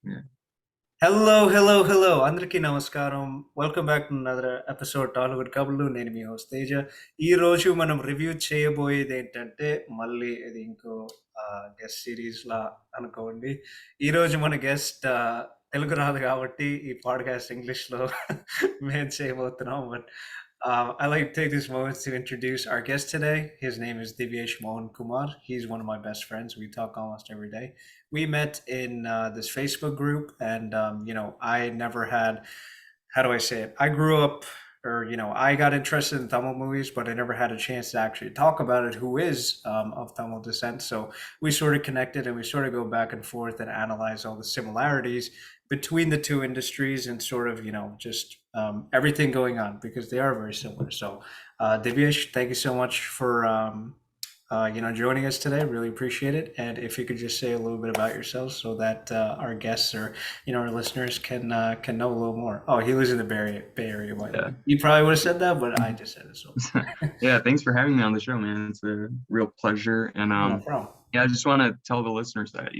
Yeah. Hello. Andariki Namakaram. Welcome back to another episode Tollywood కబుర్లు. నేను మీ host Teja. ఈ రోజు మనం రివ్యూ చేయబోయేది ఏంటంటే మళ్ళీ ఇది ఇంకో గెస్ట్ సిరీస్ లా అనుకోండి. ఈ రోజు మన గెస్ట్ తెలుగు రాదు కాబట్టి ఈ పాడ్కాస్ట్ ఇంగ్లీష్ లో మేము చేయబోతున్నాం. But I like to take this moment to introduce our guest today. His name is Divyesh Mohankumar. He's one of my best friends. We talk almost every day. We met in this Facebook group, and I never had, how do I say it? I grew up, or I got interested in Tamil movies, but I never had a chance to actually talk about it. Who is of Tamil descent? So we sort of connected, and we sort of go back and forth and analyze all the similarities between the two industries and sort of just everything going on because they are very similar. So, Divyesh, thank you so much for joining us today. Really appreciate it. And if you could just say a little bit about yourself so that our guests or our listeners can know a little more. Oh, he lives in the Bay Area, by the way. Yeah. You probably would have said that, but I just said it. So Yeah, thanks for having me on the show, man. It's a real pleasure. And no problem. yeah, I just want to tell the listeners that,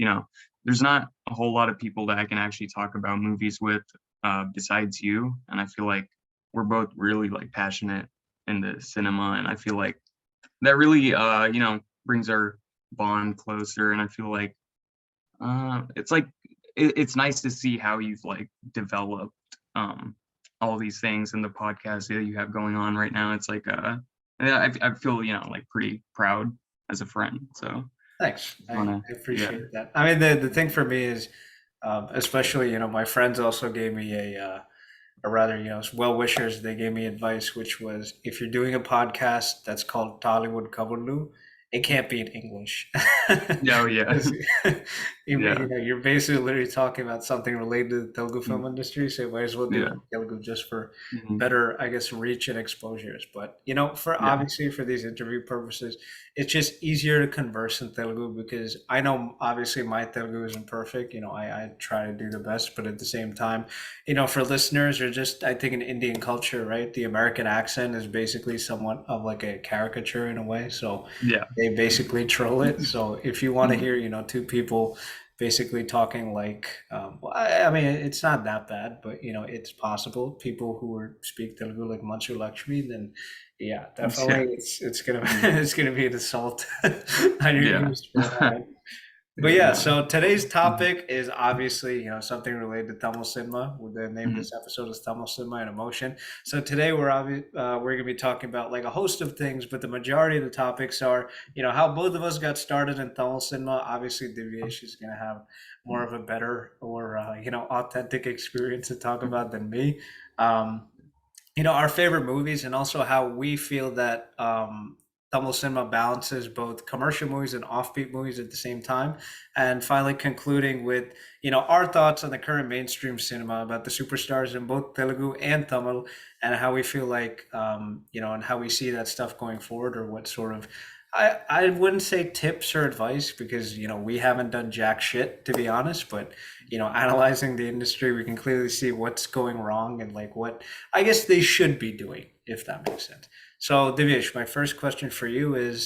there's not a whole lot of people that I can actually talk about movies with besides you. And I feel like we're both really like passionate in the cinema, and I feel like that really brings our bond closer. And I feel like it's like it's nice to see how you've like developed um all these things in the podcast that you have going on right now. It's like yeah, I feel like pretty proud as a friend. So Thanks. just I wanna yeah. appreciate that. I mean, the thing for me is, especially, my friends also gave me or rather, well wishers, they gave me advice, which was if you're doing a podcast that's called Tollywood Kaburlu, it can't be in English. Yeah, oh, yeah. 'Cause Yeah. you're basically literally talking about something related to the Telugu Mm, film industry, so you might as well do it yeah. in Telugu just for Mhm. better, I guess, reach and exposures. But for Yeah. obviously for these interview purposes, it's just easier to converse in Telugu because I know obviously my Telugu isn't perfect. I try to do the best, but at the same time, for listeners or just I think in Indian culture, right, the American accent is basically somewhat of like a caricature in a way. So Yeah. they basically troll it. So if you want to Mhm. hear, two people basically talking like, well, I mean, it's not that bad, but it's possible. People who speak Telugu like Mansu Lakshmi, then yeah, Yeah. definitely it's gonna Mhm. it's gonna be an assault on your Yeah. ears for that. But Yeah, yeah, no. so today's Mhm. topic is obviously, something related to Tamil cinema. The name of Mhm. this episode is Tamil cinema and emotion. So today we're gonna be talking about like a host of things, but the majority of the topics are, how both of us got started in Tamil cinema. Obviously, Divyesh is gonna have more of a better or authentic experience to talk about than me. Um, our favorite movies and also how we feel that Tamil cinema balances both commercial movies and offbeat movies at the same time. And finally concluding with, our thoughts on the current mainstream cinema about the superstars in both Telugu and Tamil and how we feel like, and how we see that stuff going forward or what sort of, I wouldn't say tips or advice because, we haven't done jack shit to be honest, but, analyzing the industry, we can clearly see what's going wrong and like what I guess they should be doing, if that makes sense. So, Divyesh, my first question for you is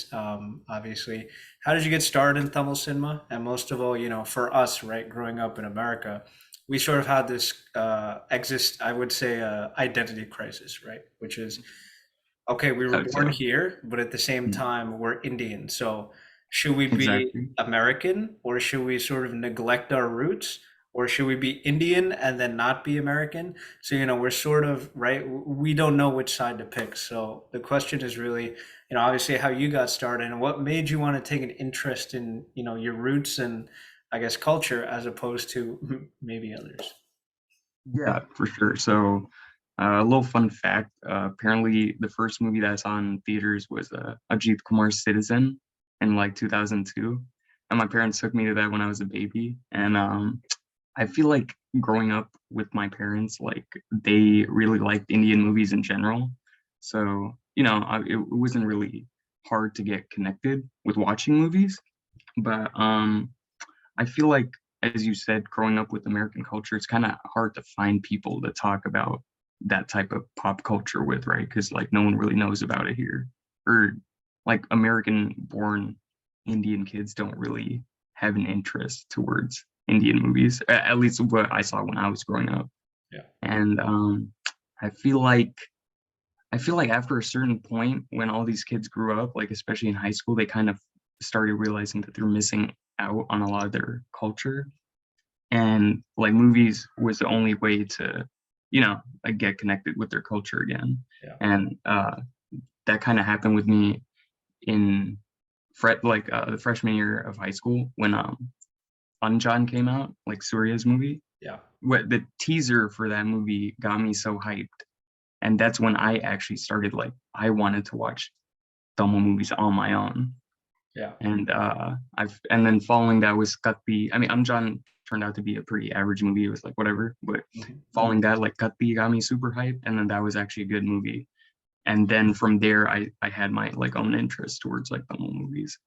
obviously, how did you get started in Tamil cinema? And most of all, for us, right, growing up in America, we sort of had this I would say, identity crisis, right? Which is, okay, we were born Okay. here, but at the same Mhm. time, we're Indian. So, should we be Exactly. American or should we sort of neglect our roots? Or should we be Indian and then not be American? So, we're sort of, right? We don't know which side to pick. So, the question is really, obviously how you got started and what made you want to take an interest in, your roots and I guess culture as opposed to maybe others. Yeah, for sure. So, a little fun fact. Apparently, the first movie that I saw in theaters was Ajit Kumar's Citizen in like 2002, and my parents took me to that when I was a baby. And I feel like growing up with my parents, like they really liked Indian movies in general. So, it wasn't really hard to get connected with watching movies. But I feel like, as you said, growing up with American culture, it's kind of hard to find people to talk about that type of pop culture with, right? Because like no one really knows about it here, or like American-born Indian kids don't really have an interest towards Indian movies, at least what I saw when I was growing up. Yeah. And I feel like I feel like after a certain point, when all these kids grew up, like especially in high school, they kind of started realizing that they're missing out on a lot of their culture, and like movies was the only way to, like get connected with their culture again. Yeah. And that kind of happened with me in the freshman year of high school when Anjan came out, like Surya's movie. Yeah. What the teaser for that movie got me so hyped, and that's when I actually started like I wanted to watch Tamil movies on my own. Yeah. And and then following that was Katti. I mean, Anjan turned out to be a pretty average movie. It was like whatever, but Mhm. following that, like Katti got me super hyped, and then that was actually a good movie. And then from there, I had my like own interest towards like Tamil movies.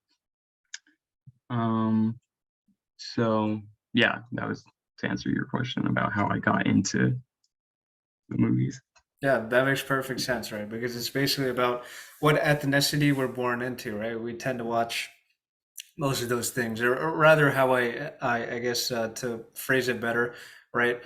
Um, so yeah, that was to answer your question about how I got into the movies. Yeah, that makes perfect sense, right? Because it's basically about what ethnicity we're born into, right? We tend to watch most of those things, or rather, how I guess to phrase it better, right?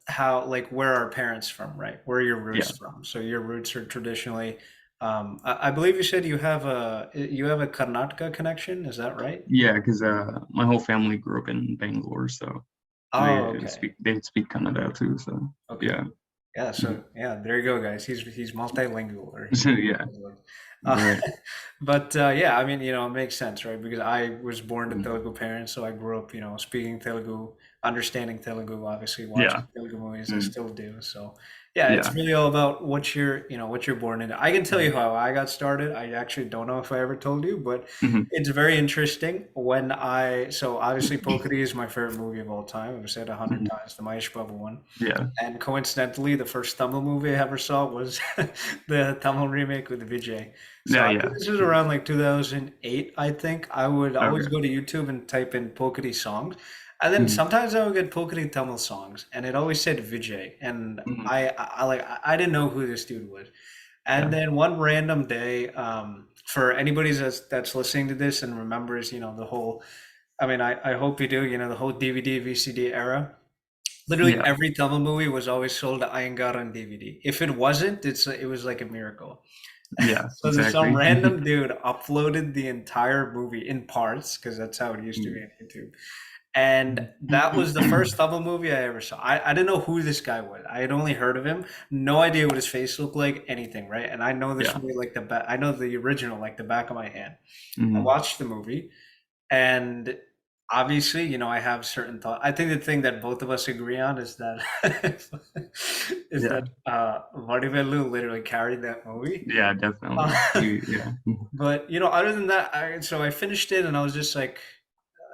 How like where are our parents from, right? Where are your roots Yeah, from? So your roots are traditionally, I believe you said you have a Karnataka connection. Is that right? yeah, because my whole family grew up in Bangalore, so Oh, okay. they speak Kannada too. So Okay. yeah. Yeah, Mhm. so yeah, there you go, guys. He's multilingual, or So yeah, uh, right. but yeah, I mean, it makes sense, right? Because I was born to Mhm. Telugu parents, so I grew up, speaking Telugu, understanding Telugu, obviously watching Yeah, Telugu movies. I mm, still do. So yeah, it's yeah, really all about what you're born into. I can tell you how I got started. I actually don't know if I ever told you, but mhm, it's very interesting. So obviously Pokari is my favorite movie of all time. I've said 100 mhm, times, the Mahesh Babu one. yeah, And coincidentally, the first Tamil movie I ever saw was the Tamil remake with Vijay. So yeah, I think yeah. this was Mhm. around like 2008, I think. I would always Okay. go to YouTube and type in Pokari songs. And then Mhm, sometimes I would get Pokari Tamil songs, and it always said Vijay. And mhm, I didn't know who this dude was. And yeah, then one random day, for anybody that's listening to this and remembers, the whole, I mean, I hope you do, the whole DVD, VCD era. Literally yeah, every Tamil movie was always sold to Iyengar on DVD. If it wasn't, it was like a miracle. yeah. So there's some Exactly. random dude uploaded the entire movie in parts because that's how it used to be on YouTube. And that was the first Tamil movie I ever saw. I didn't know who this guy was. I had only heard of him, no idea what his face looked like, anything, right? And I know this Yeah. movie like the back. I know the original like the back of my hand. I Mhm, watched the movie, and obviously, I have certain thoughts. I think the thing that both of us agree on is that is yeah, that Vadivelu literally carried that movie. yeah. Uh, Definitely. Yeah. Mhm, but other than that, I finished it and I was just like,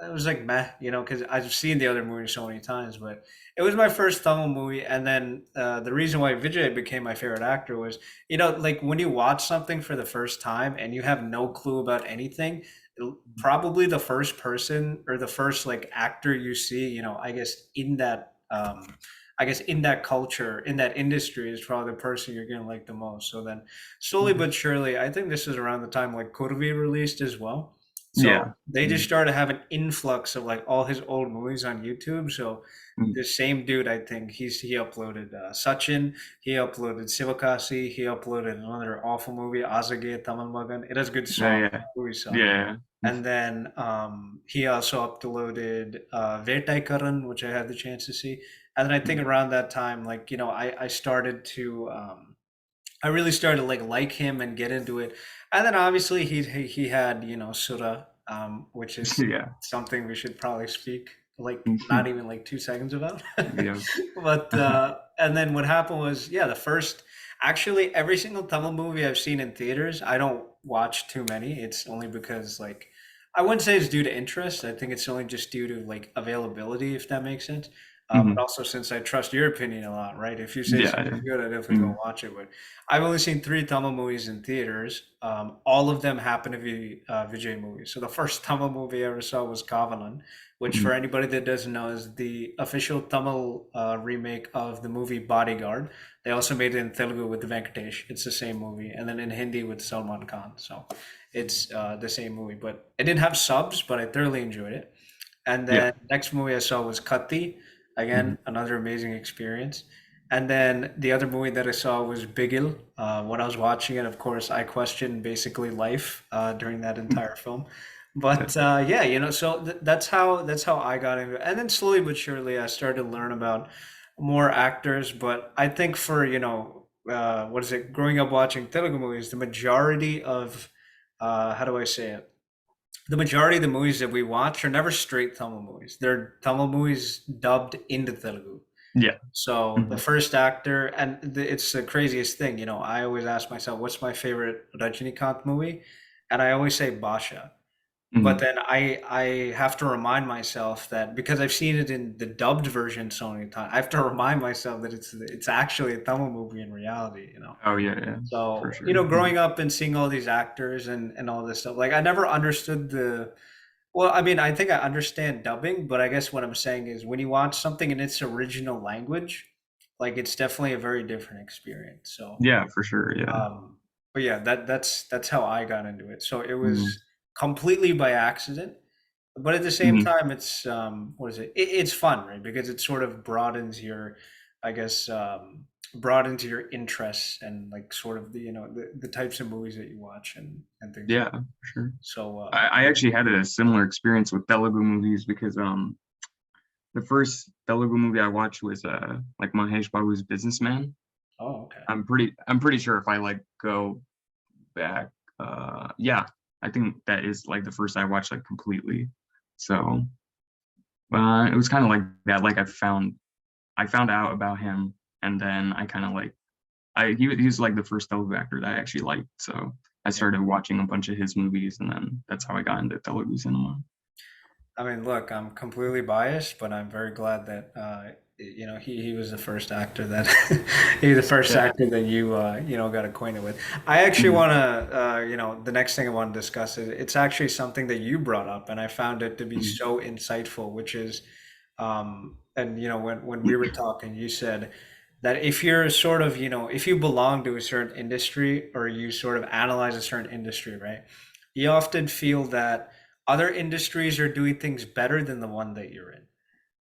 it was like meh, because I've seen the other movie so many times, but it was my first Tamil movie. And then the reason why Vijay became my favorite actor was, like when you watch something for the first time and you have no clue about anything, probably the first person or the first like actor you see, I guess in that culture, in that industry is probably the person you're gonna like the most. So then slowly mhm. but surely, I think this is around the time like Kurvi released as well. So Yeah. they just Mhm, started to have an influx of like all his old movies on YouTube. So mhm. the same dude, I think he uploaded Sachin, he uploaded Sivakasi, he uploaded another awful movie, Azage Tamal Magan. It has good Yeah, songs. yeah, Movie song. yeah. And then he also uploaded Vetai Karan, which I had the chance to see. And then I think Mhm, around that time, like, I started to, I really started to like him and get into it. And then obviously he had, Sura, which is yeah. something we should probably speak like not Mhm, even like 2 seconds about. yeah. But and then what happened was, yeah, the first actually every single Tamil movie I've seen in theaters, I don't watch too many. It's only because like I wouldn't say it's due to interest. I think it's only just due to like availability, if that makes sense. But Mhm, also since I trust your opinion a lot, right? If you say yeah, yeah. something's good, I definitely go Mhm, watch it. But I've only seen three Tamil movies in theaters. All of them happen to be Vijay movies. So the first Tamil movie I ever saw was Kavalan, which for mhm, anybody that doesn't know is the official Tamil remake of the movie Bodyguard. They also made it in Telugu with Venkatesh. It's the same movie, and then in Hindi with Salman Khan. So it's the same movie, but it didn't have subs, but I thoroughly enjoyed it. And Yeah. then next movie I saw was Katti. Mhm. Again, another amazing experience. And then the other movie that I saw was Bigil. When I was watching it, of course, I questioned basically life during that entire film. Yeah. But yeah, so that's how I got into it. And then slowly but surely, I started to learn about more actors. But I think for what is it? Growing up watching Telugu movies, the majority of how do I say it? The majority of the movies that we watch are never straight Tamil movies. They're Tamil movies dubbed into Telugu. Yeah. So the Mhm. first actor, and it's the craziest thing. I always ask myself, what's my favorite Rajinikanth movie? And I always say Basha. But Mhm. then I have to remind myself that because I've seen it in the dubbed version so many times, I have to remind myself that it's actually a Tamil movie in reality. Oh yeah, yeah, for So, sure. Mhm. growing up and seeing all these actors and all this stuff, like I never understood well, I mean, I think I understand dubbing, but I guess what I'm saying is when you watch something in its original language, like it's definitely a very different experience. So, Yeah, for sure. Yeah. um, but yeah, that's how I got into it. So it Mhm. was completely by accident, but at the same Mhm. time, it's what is it? It's fun, right? Because it sort of broadens your, I guess, broadens your interests and like sort of the types of movies that you watch and things like Yeah, that. for sure. So, I actually had a similar experience with Telugu movies because the first Telugu movie I watched was like Mahesh Babu's Businessman. oh, okay. I'm pretty sure if I like go back, yeah, I think that is like the first I watched like completely. So it was kind of like that. Like I found out about him, and then I kind of like he was like the first Telugu actor that I actually liked. So I Yeah. started watching a bunch of his movies, and then that's how I got into Telugu cinema. I mean, look, I'm completely biased, but I'm very glad that he was the first actor that he was the first Yeah. actor that you got acquainted with. I actually Mhm. want to the next thing I want to discuss is it's actually something that you brought up, and I found it to be Mhm. so insightful, which is and when we were talking, you said that if you're sort of if you belong to a certain industry or you sort of analyze a certain industry, right? You often feel that other industries are doing things better than the one that you're in.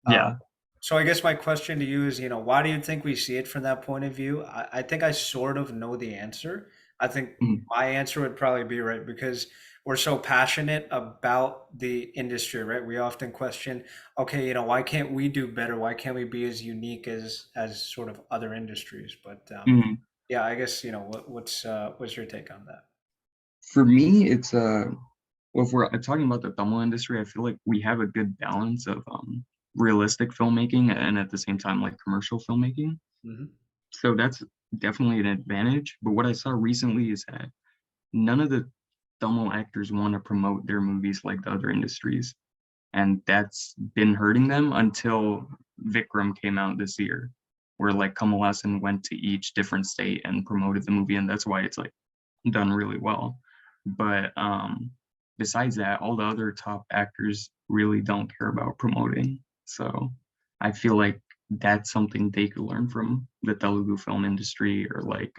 Uh, Yeah. so I guess my question to you is, why do you think we see it from that point of view? I think I sort of know the answer. I think Mhm. my answer would probably be right because we're so passionate about the industry, right? We often question, okay, why can't we do better? Why can't we be as unique as sort of other industries? But Mhm. yeah, I guess what's your take on that? For me, it's well, if we're talking about the Tamil industry, I feel like we have a good balance of realistic filmmaking and at the same time like commercial filmmaking. Hmm. So that's definitely an advantage. But what I saw recently is that none of the Tamil actors want to promote their movies like the other industries. And that's been hurting them until Vikram came out this year, where like Kamal Hassan went to each different state and promoted the movie, and that's why it's like done really well. But besides that, all the other top actors really don't care about promoting. So I feel like that's something they could learn from the Telugu film industry or like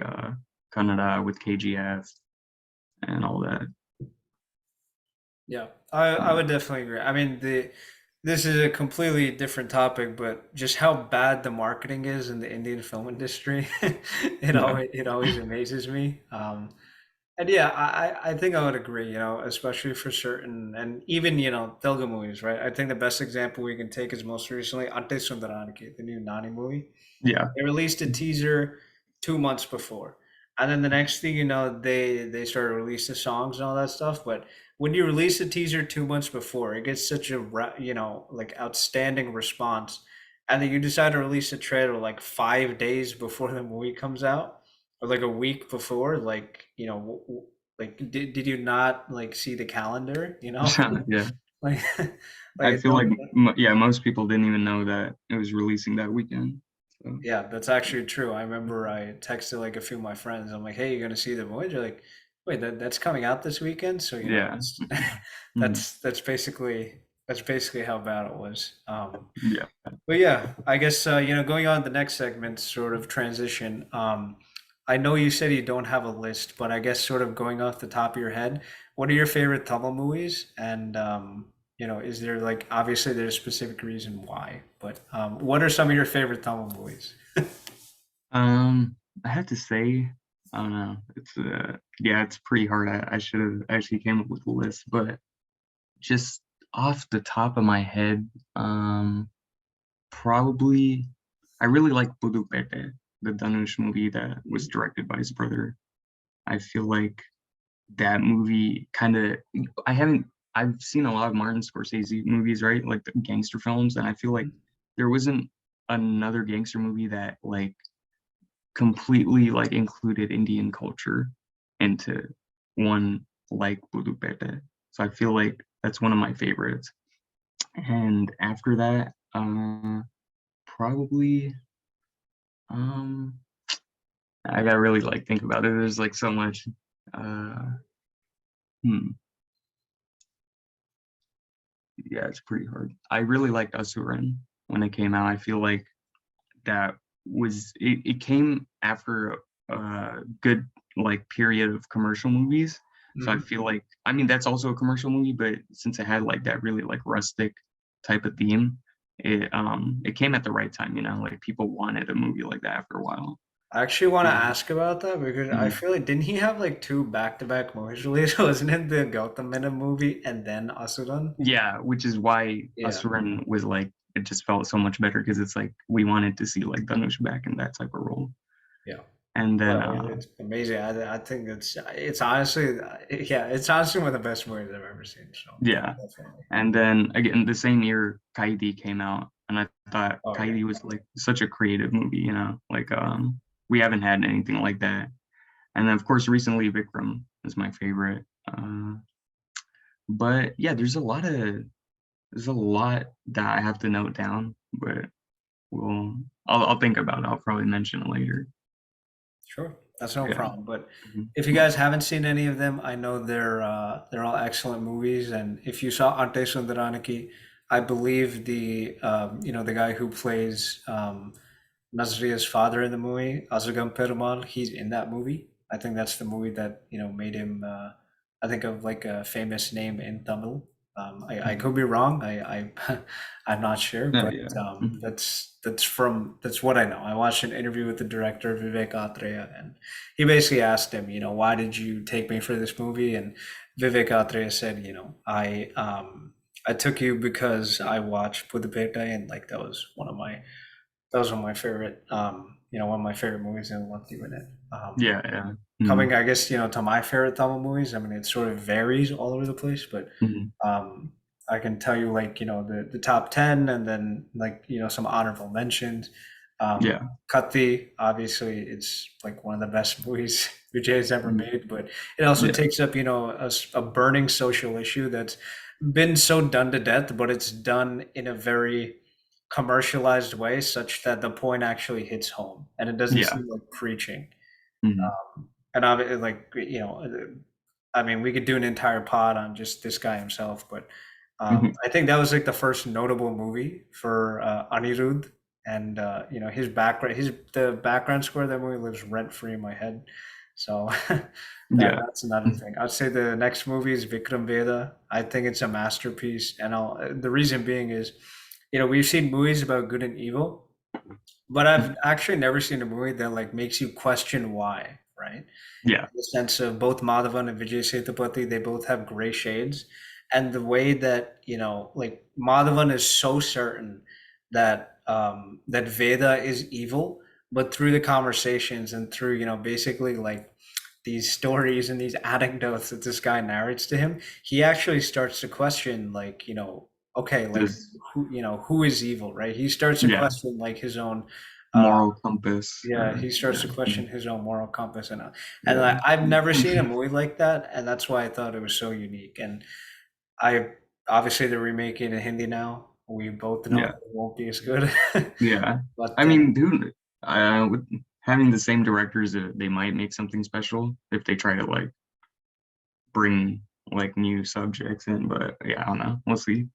Kannada with KGF and all that. Yeah, I would definitely agree. I mean, this is a completely different topic, but just how bad the marketing is in the Indian film industry, Yeah, it always amazes me. And yeah, I think I would agree. Especially for certain and even Telugu movies, right? I think the best example we can take is most recently Ante Sundaraniki, the new Nani movie. yeah, They released a teaser 2 months before, and then the next thing you know, they started releasing songs and all that stuff. But when you release a teaser 2 months before, it gets such a like outstanding response, and then you decide to release a trailer like 5 days before the movie comes out, or like a week before. Like like did you not like see the calendar? yeah. Like like I it feel like don't. yeah, most people didn't even know that it was releasing that weekend. So Yeah, that's actually true. I remember I texted like a few of my friends. I'm like, "Hey, you're gonna see the movie?" They're like, "Wait, that's coming out this weekend?" So yeah, that's Mhm. that's basically how bad it was. Yeah. But yeah, I guess going on to the next segment, sort of transition. I know you said you don't have a list, but I guess sort of going off the top of your head, what are your favorite Tamil movies? And is there like obviously there's a specific reason why, but what are some of your favorite Tamil movies? I have to say, I don't know. It's yeah, it's pretty hard. I should have actually came up with a list, but just off the top of my head, probably I really like Budu Pete, the Dhanush movie that was directed by his brother. I feel like that movie kind of I haven't I've seen a lot of Martin Scorsese movies, right? Like the gangster films, and I feel like there wasn't another gangster movie that like completely like included Indian culture into one like Budu Pete. So I feel like that's one of my favorites. And after that, probably um I gotta really like think about it. There's like so much. Uh, hmm, yeah, it's pretty hard. I really liked Asuran when it came out. I feel like that it came after a good like period of commercial movies. So I Mhm. feel like I mean that's also a commercial movie, but since it had like that really like rustic type of theme, it came at the right time, like people wanted a movie like that after a while. I actually want to Um, ask about that because I mhm. feel like didn't he have like two back-to-back movies released? Wasn't it the Gautam Menon movie and then Asuran? Yeah, which is why Yeah, Asuran was like it just felt so much better because it's like we wanted to see like Dhanush back in that type of role. yeah. And then Well, it's amazing. I think it's honestly yeah, it's honestly one of the best movies I've ever seen. So yeah. definitely. And then again, the same year Kaidi came out, and I thought Oh yeah. Kaidi was like such a creative movie, like we haven't had anything like that. And then of course recently Vikram is my favorite. But yeah, there's a lot that I have to note down, but we'll I'll think about it. I'll probably mention it later. Sure, that's no Yeah. problem. But Mhm. if you guys haven't seen any of them, I know they're all excellent movies. And if you saw Ante Sundaraniki, I believe the guy who plays Nazria's father in the movie, Azagam Perumal, he's in that movie. I think that's the movie that made him. I think of like a famous name in Tamil. I Mhm. could be wrong. I'm not sure, Yeah, but yeah. Mhm. that's what I know. I watched an interview with the director Vivek Atreya, and he basically asked him, why did you take me for this movie? And Vivek Atreya said, I took you because I watched Pudupeta, and like that was one of my favorite, one of my favorite movies and loved you in it. Yeah, yeah. Coming, Mhm. I guess, to my favorite Tamil movies, I mean, it sort of varies all over the place, but Mhm. um, I can tell you like, the top 10 and then like, some honorable mentions. Um, Yeah. Katti, obviously, it's like one of the best movies Vijay has ever Mhm. made, but it also Yeah. takes up, a burning social issue that's been so done to death, but it's done in a very commercialized way such that the point actually hits home and it doesn't Yeah. seem like preaching. Mhm. And I like, I mean, we could do an entire pod on just this guy himself, but Mhm. I think that was like the first notable movie for Anirudh, and the background score of that movie lives rent free in my head. So Yeah. that's another Mhm. thing. I'd say the next movie is Vikram Veda. I think it's a masterpiece, and the reason being is, we've seen movies about good and evil, but I've Mhm. actually never seen a movie that like makes you question why, right? Yeah. The sense of both Madhavan and Vijay Sethupathi, they both have gray shades. And the way that, like Madhavan is so certain that Veda is evil, but through the conversations and through, basically like these stories and these anecdotes that this guy narrates to him, he actually starts to question like, okay, like This who is evil, right? He starts to yeah, question like his own uh, moral compass yeah, or he starts yeah. to question Mhm. his own moral compass, and Yeah. I've never seen a movie like that, and that's why I thought it was so unique. And I obviously they're remaking it in Hindi now. We both know Yeah. that it won't be as good, Yeah. I but mean, dude, with having the same directors, they might make something special if they try to like bring like new subjects in. But yeah, I don't know. We'll see.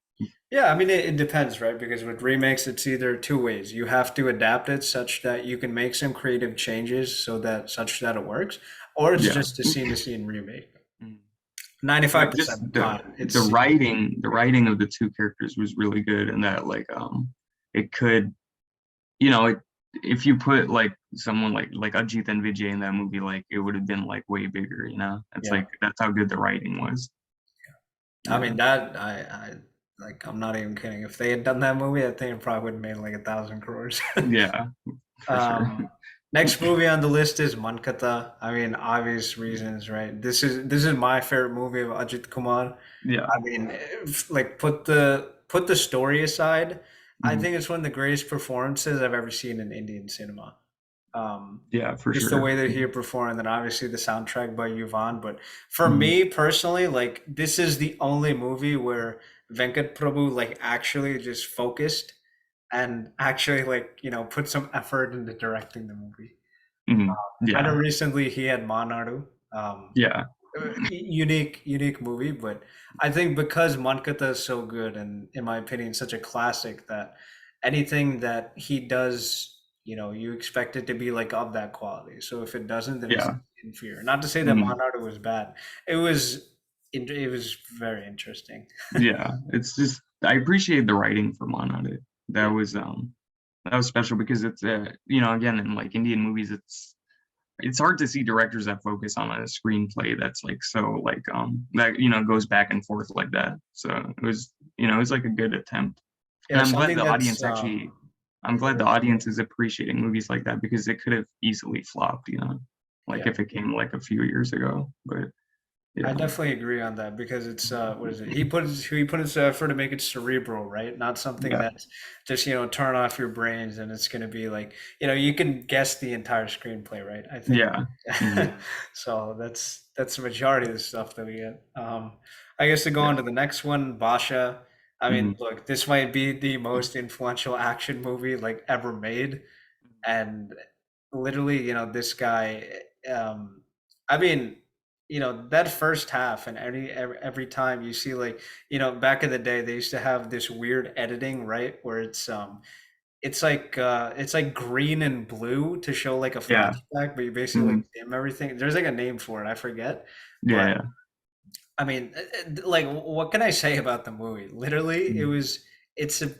yeah, I mean it depends, right? Because with remakes, it's either two ways. You have to adapt it such that you can make some creative changes so that such that it works, or it's Yeah. just a scene to scene remake. Mhm. 95% But just of the time, it's the writing of the two characters was really good, and that like it could, you know, if you put like someone like Ajit and Vijay in that movie, like it would have been like way bigger, you know. It's yeah. like that's how good the writing was. I Yeah, mean that I like I'm not even kidding. If they had done that movie, I think it probably would have made like 1,000 crores. yeah, for sure. Um, next movie on the list is Mankata. I mean, obvious reasons, right? This is my favorite movie of Ajit Kumar. Yeah, I mean, like put the story aside, I mhm. think it's one of the greatest performances I've ever seen in Indian cinema. Um, Yeah, for just the sure. way that he performed, and then obviously the soundtrack by Yuvan. But for Mhm. me personally, like this is the only movie where Venkat Prabhu like actually just focused and actually like put some effort into directing the movie. Mhm. I know Yeah, recently he had Manadu, yeah, unique movie, but I think because Mankata is so good and in my opinion such a classic that anything that he does, you expect it to be like of that quality. So if it doesn't, then it's yeah, inferior. Not to say that mhm. Manadu was bad. It was very interesting. Yeah. It's just I appreciate the writing for Mon on it. Yeah. That was special because it's you know, again, in like Indian movies, it's hard to see directors that focus on a screenplay that's like so like that, you know, goes back and forth like that. So it was, you know, it was like a good attempt. And Yeah, something that's I'm go glad the ahead. audience is appreciating movies like that because it could have easily flopped, you know, like Yeah. if it came like a few years ago. But I yeah. definitely agree on that because it's what is it? He put his effort to make it cerebral, right? Not something Yeah. that's just turn off your brains and it's going to be like you can guess the entire screenplay, right? I think Yeah. Mhm. so. That's the majority of the stuff that we get. I guess to go on Yeah. to the next one, Basha. I mean, Mhm. look, this might be the most influential action movie like ever made, and literally this guy I mean that first half and every time you see like back in the day they used to have this weird editing, right, where it's like green and blue to show like a Yeah. flashback, but you basically like Mhm. dim everything. There's like a name for it, I forget, Yeah. but Yeah. I mean, like what can I say about the movie? Literally Mhm. it's a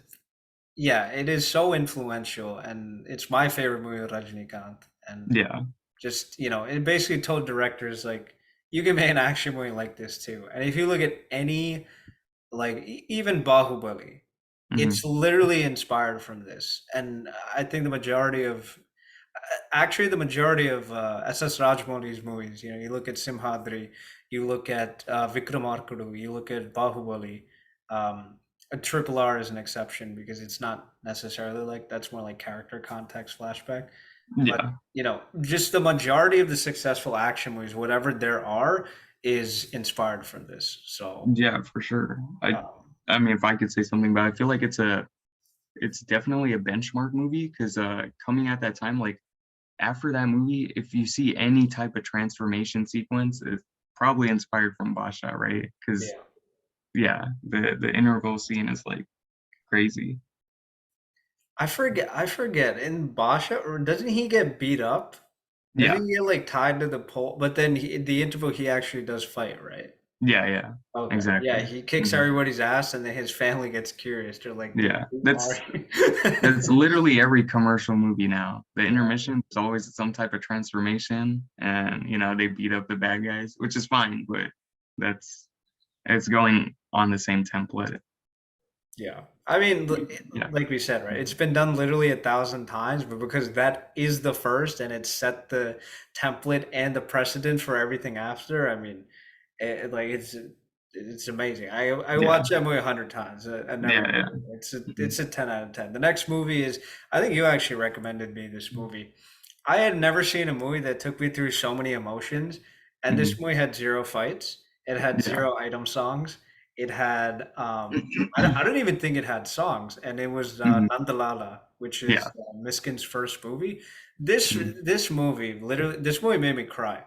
yeah, it is so influential, and it's my favorite movie with Rajinikanth. And Yeah. just it basically told directors like you can make an action movie like this too. And if you look at any like even Bahubali, Mhm. it's literally inspired from this. And I think the majority of SS Rajmouli's movies, you look at Simhadri, you look at Vikramarkudu, you look at Bahubali. Um, a Triple R is an exception because it's not necessarily like that's more like character context flashback. But Yeah. just the majority of the successful action movies, whatever there are, is inspired from this. So, Yeah, for sure. um, I mean, if I could say something, but I feel like it's definitely a benchmark movie because coming at that time, like after that movie, if you see any type of transformation sequence, it's probably inspired from Basha, right? Because yeah. yeah, the interval scene is like crazy. I forget. In Basha, or doesn't he get beat up? Doesn't Yeah. he get like tied to the pole? But then the interval, he actually does fight, right? Yeah, yeah. Okay. Yeah, Exactly. he kicks Mhm. everybody's ass, and then his family gets curious. They're like, "Dude, Yeah. who are you?" That's literally every commercial movie now. The Yeah. intermission is always some type of transformation, and you know they beat up the bad guys, which is fine, but that's it's going on the same template. Yeah. I mean, Yeah. like we said, right? It's been done literally 1,000 times, but because that is the first and it set the template and the precedent for everything after, I mean, like it's amazing. I Yeah. watched that movie 100 times. I never Yeah. bored. Yeah. It's a Mhm. it's a 10 out of 10. The next movie is I think you actually recommended me this movie. I had never seen a movie that took me through so many emotions, and this Mhm. movie had zero fights. It had Yeah. zero item songs. It had I don't even think it had songs, and it was Mhm. Nandalala, which Yeah. is Miskin's first movie. This Mhm. this movie literally this movie made me cry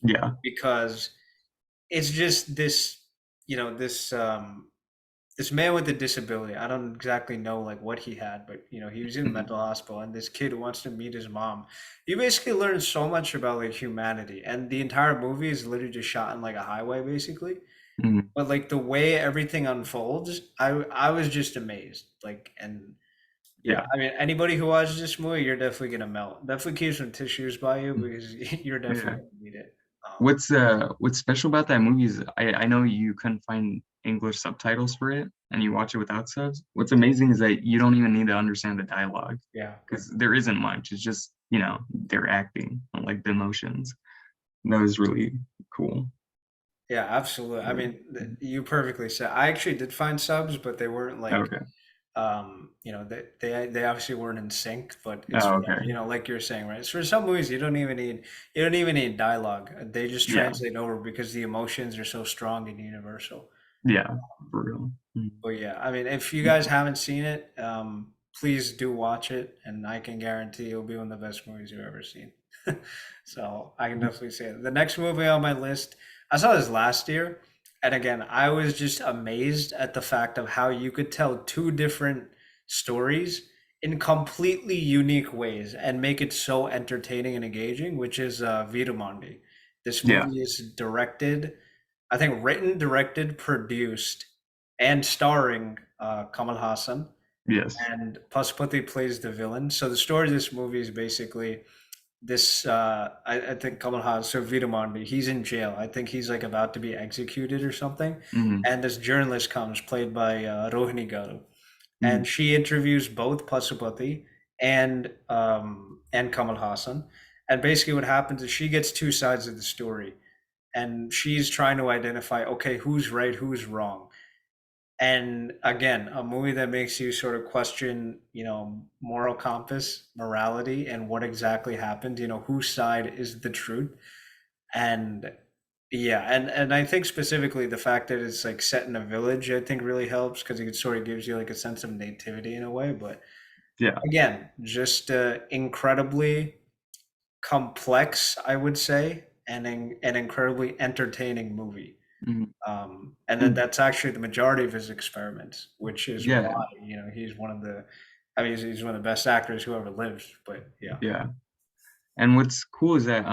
Yeah. because it's just this man with a disability. I don't exactly know like what he had, but he was in a Mhm. mental hospital, and this kid who wants to meet his mom. You basically learn so much about like humanity, and the entire movie is literally just shot in like a highway, basically. Mhm. But like the way everything unfolds, I was just amazed. Like, and yeah, Yeah. I mean, anybody who watches this movie, you're definitely gonna melt. Definitely keep some tissues by you Mm. because you're definitely Yeah. gonna need it. What's special about that movie is I know you couldn't find English subtitles for it and you watch it without subs. What's amazing is that you don't even need to understand the dialogue Yeah, because there isn't much. It's just, they're acting and like the emotions. That was really cool. yeah, absolutely. I Yeah. mean, you perfectly said. I actually did find subs, but they weren't like, Okay. they obviously weren't in sync. But it's Oh, whatever, okay. like you're saying, right? So for some movies, you don't even need dialogue. They just Yeah. translate over because the emotions are so strong and universal. Yeah. For real. Mm. But yeah, I mean, if you guys haven't seen it, please do watch it, and I can guarantee it'll be one of the best movies you've ever seen. So I can definitely say it. The next movie on my list, I saw this last year, and again, I was just amazed at the fact of how you could tell two different stories in completely unique ways and make it so entertaining and engaging, which is Vitamandi. This Yeah. movie is I think written, directed, produced, and starring Kamal Hassan. Yes. And Pasupati plays the villain. So the story of this movie is basically this. I think Kamal Hassan, so Vitamandi, he's in jail. I think he's like about to be executed or something. Hmm. And this journalist comes, played by Rohini Garu, Hmm. and she interviews both Pasupati and Kamal Hassan. And basically, what happens is she gets two sides of the story, and she's trying to identify, okay, who's right, who's wrong. And again, a movie that makes you sort of question, moral compass, morality, and what exactly happened, whose side is the truth. And yeah, and I think specifically the fact that it's like set in a village, I think really helps because it sort of gives you like a sense of nativity in a way. But Yeah. again, just incredibly complex, I would say, and an incredibly entertaining movie. Hmm. And then that's actually the majority of his experiments, which is why, Yeah. he's one of the, I mean, he's one of the best actors who ever lived. But yeah, Yeah. And what's cool is that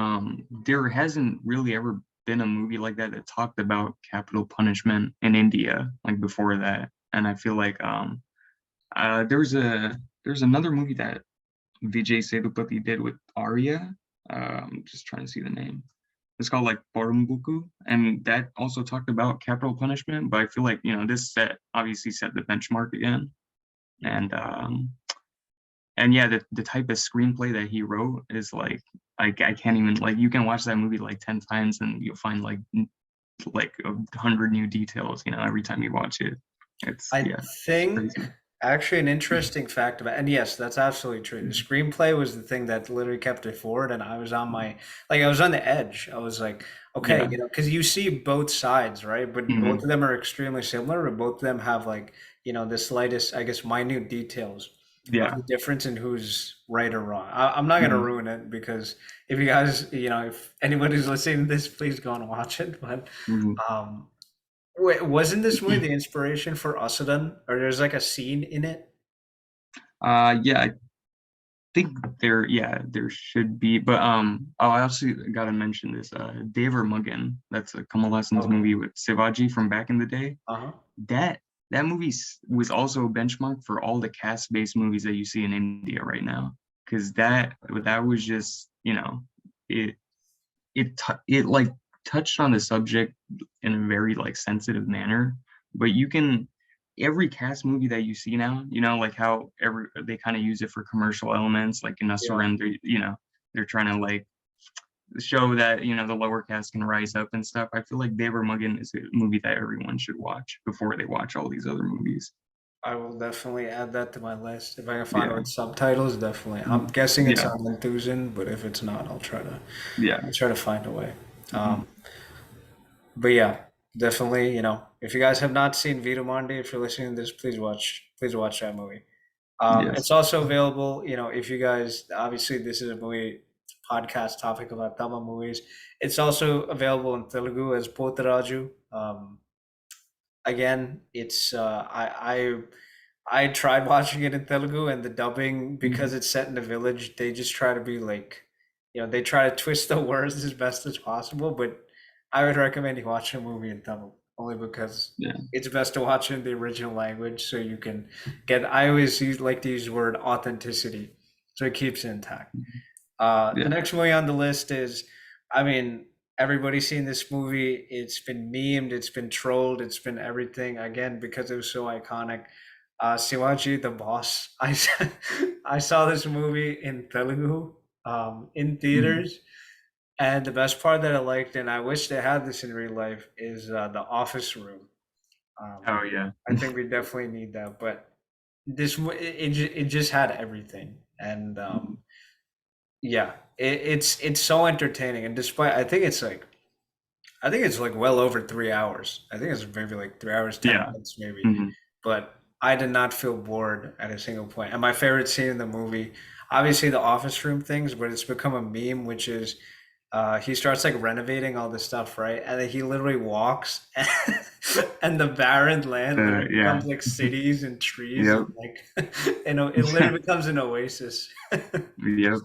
there hasn't really ever been a movie like that that talked about capital punishment in India like before that. And I feel like there's another movie that Vijay Sethupathi did with Arya. Just trying to see the name. It's called like Porumbuku, and that also talked about capital punishment. But I feel like this obviously set the benchmark again, and yeah, the type of screenplay that he wrote is like I can't even like you can watch that movie like 10 times and you'll find like 100 new details, every time you watch it. It's I yeah, it's think crazy. actually an interesting fact about, and yes, that's absolutely true. The screenplay was the thing that literally kept it forward, and I was on I was on the edge. I was like, okay, Yeah. because you see both sides, right? But both Hmm. of them are extremely similar, but both of them have like, the slightest, I guess, minute details of Yeah. the difference in who's right or wrong. I'm not gonna Hmm. ruin it because if you guys, if anybody's listening to this, please go and watch it. But Hmm. um, wait, wasn't this movie the inspiration for Usadan? Or there's like a scene in it? Yeah, I think there should be, but I also gotta mention this Devar Muggin. That's a Kamal Hassan's Okay. movie with Shivaji from back in the day. Uh-huh. That that movie was also a benchmark for all the caste-based movies that you see in India right now, because that was just it it like touched on the subject in a very like sensitive manner, but you can every cast movie that you see now, like how every they kind of use it for commercial elements, like in a Yeah. surrender, they're trying to like show that the lower caste can rise up and stuff. I feel like Devar Muggin is a movie that everyone should watch before they watch all these other movies. I will definitely add that to my list. If I can find it Yeah. with subtitles, definitely. I'm Mhm. guessing it's Yeah. on Enthusian, but if it's not, Yeah. I'll try to find a way. Mhm. But yeah, definitely, if you guys have not seen Vito Mondi, if you're listening to this, please watch that movie. Yes. It's also available, if you guys, obviously this is a movie podcast topic about Tamil movies. It's also available in Telugu as Potaraju. Again, it's I tried watching it in Telugu, and the dubbing, because Mhm. it's set in a village, they just try to be like, they try to twist the words as best as possible. But I would recommend you watch a movie in Tamil. only because Yeah. it's best to watch in the original language so you can get. I always like to use the word authenticity, so it keeps it intact. Mhm. The Yeah. next movie on the list is, I mean, everybody's seen this movie. It's been memed, it's been trolled, it's been everything. Again, because it was so iconic. Shivaji the Boss. I saw this movie in Telugu, in Mhm. theaters, and the best part that I liked, and I wish they had this in real life, is the office room. Um, Oh yeah. I think we definitely need that, but it just had everything, and Mhm. yeah, it's so entertaining, and despite I think it's like well over 3 hours. I think it's maybe like 3 hours, ten Yeah. minutes, maybe. Mhm. But I did not feel bored at a single point. And my favorite scene in the movie, obviously the office room things, but it's become a meme, which is he starts like renovating all this stuff, right? And then he literally walks, and the barren land literally Yeah. becomes like cities and trees, Yep. and like, it literally becomes an oasis. Yep.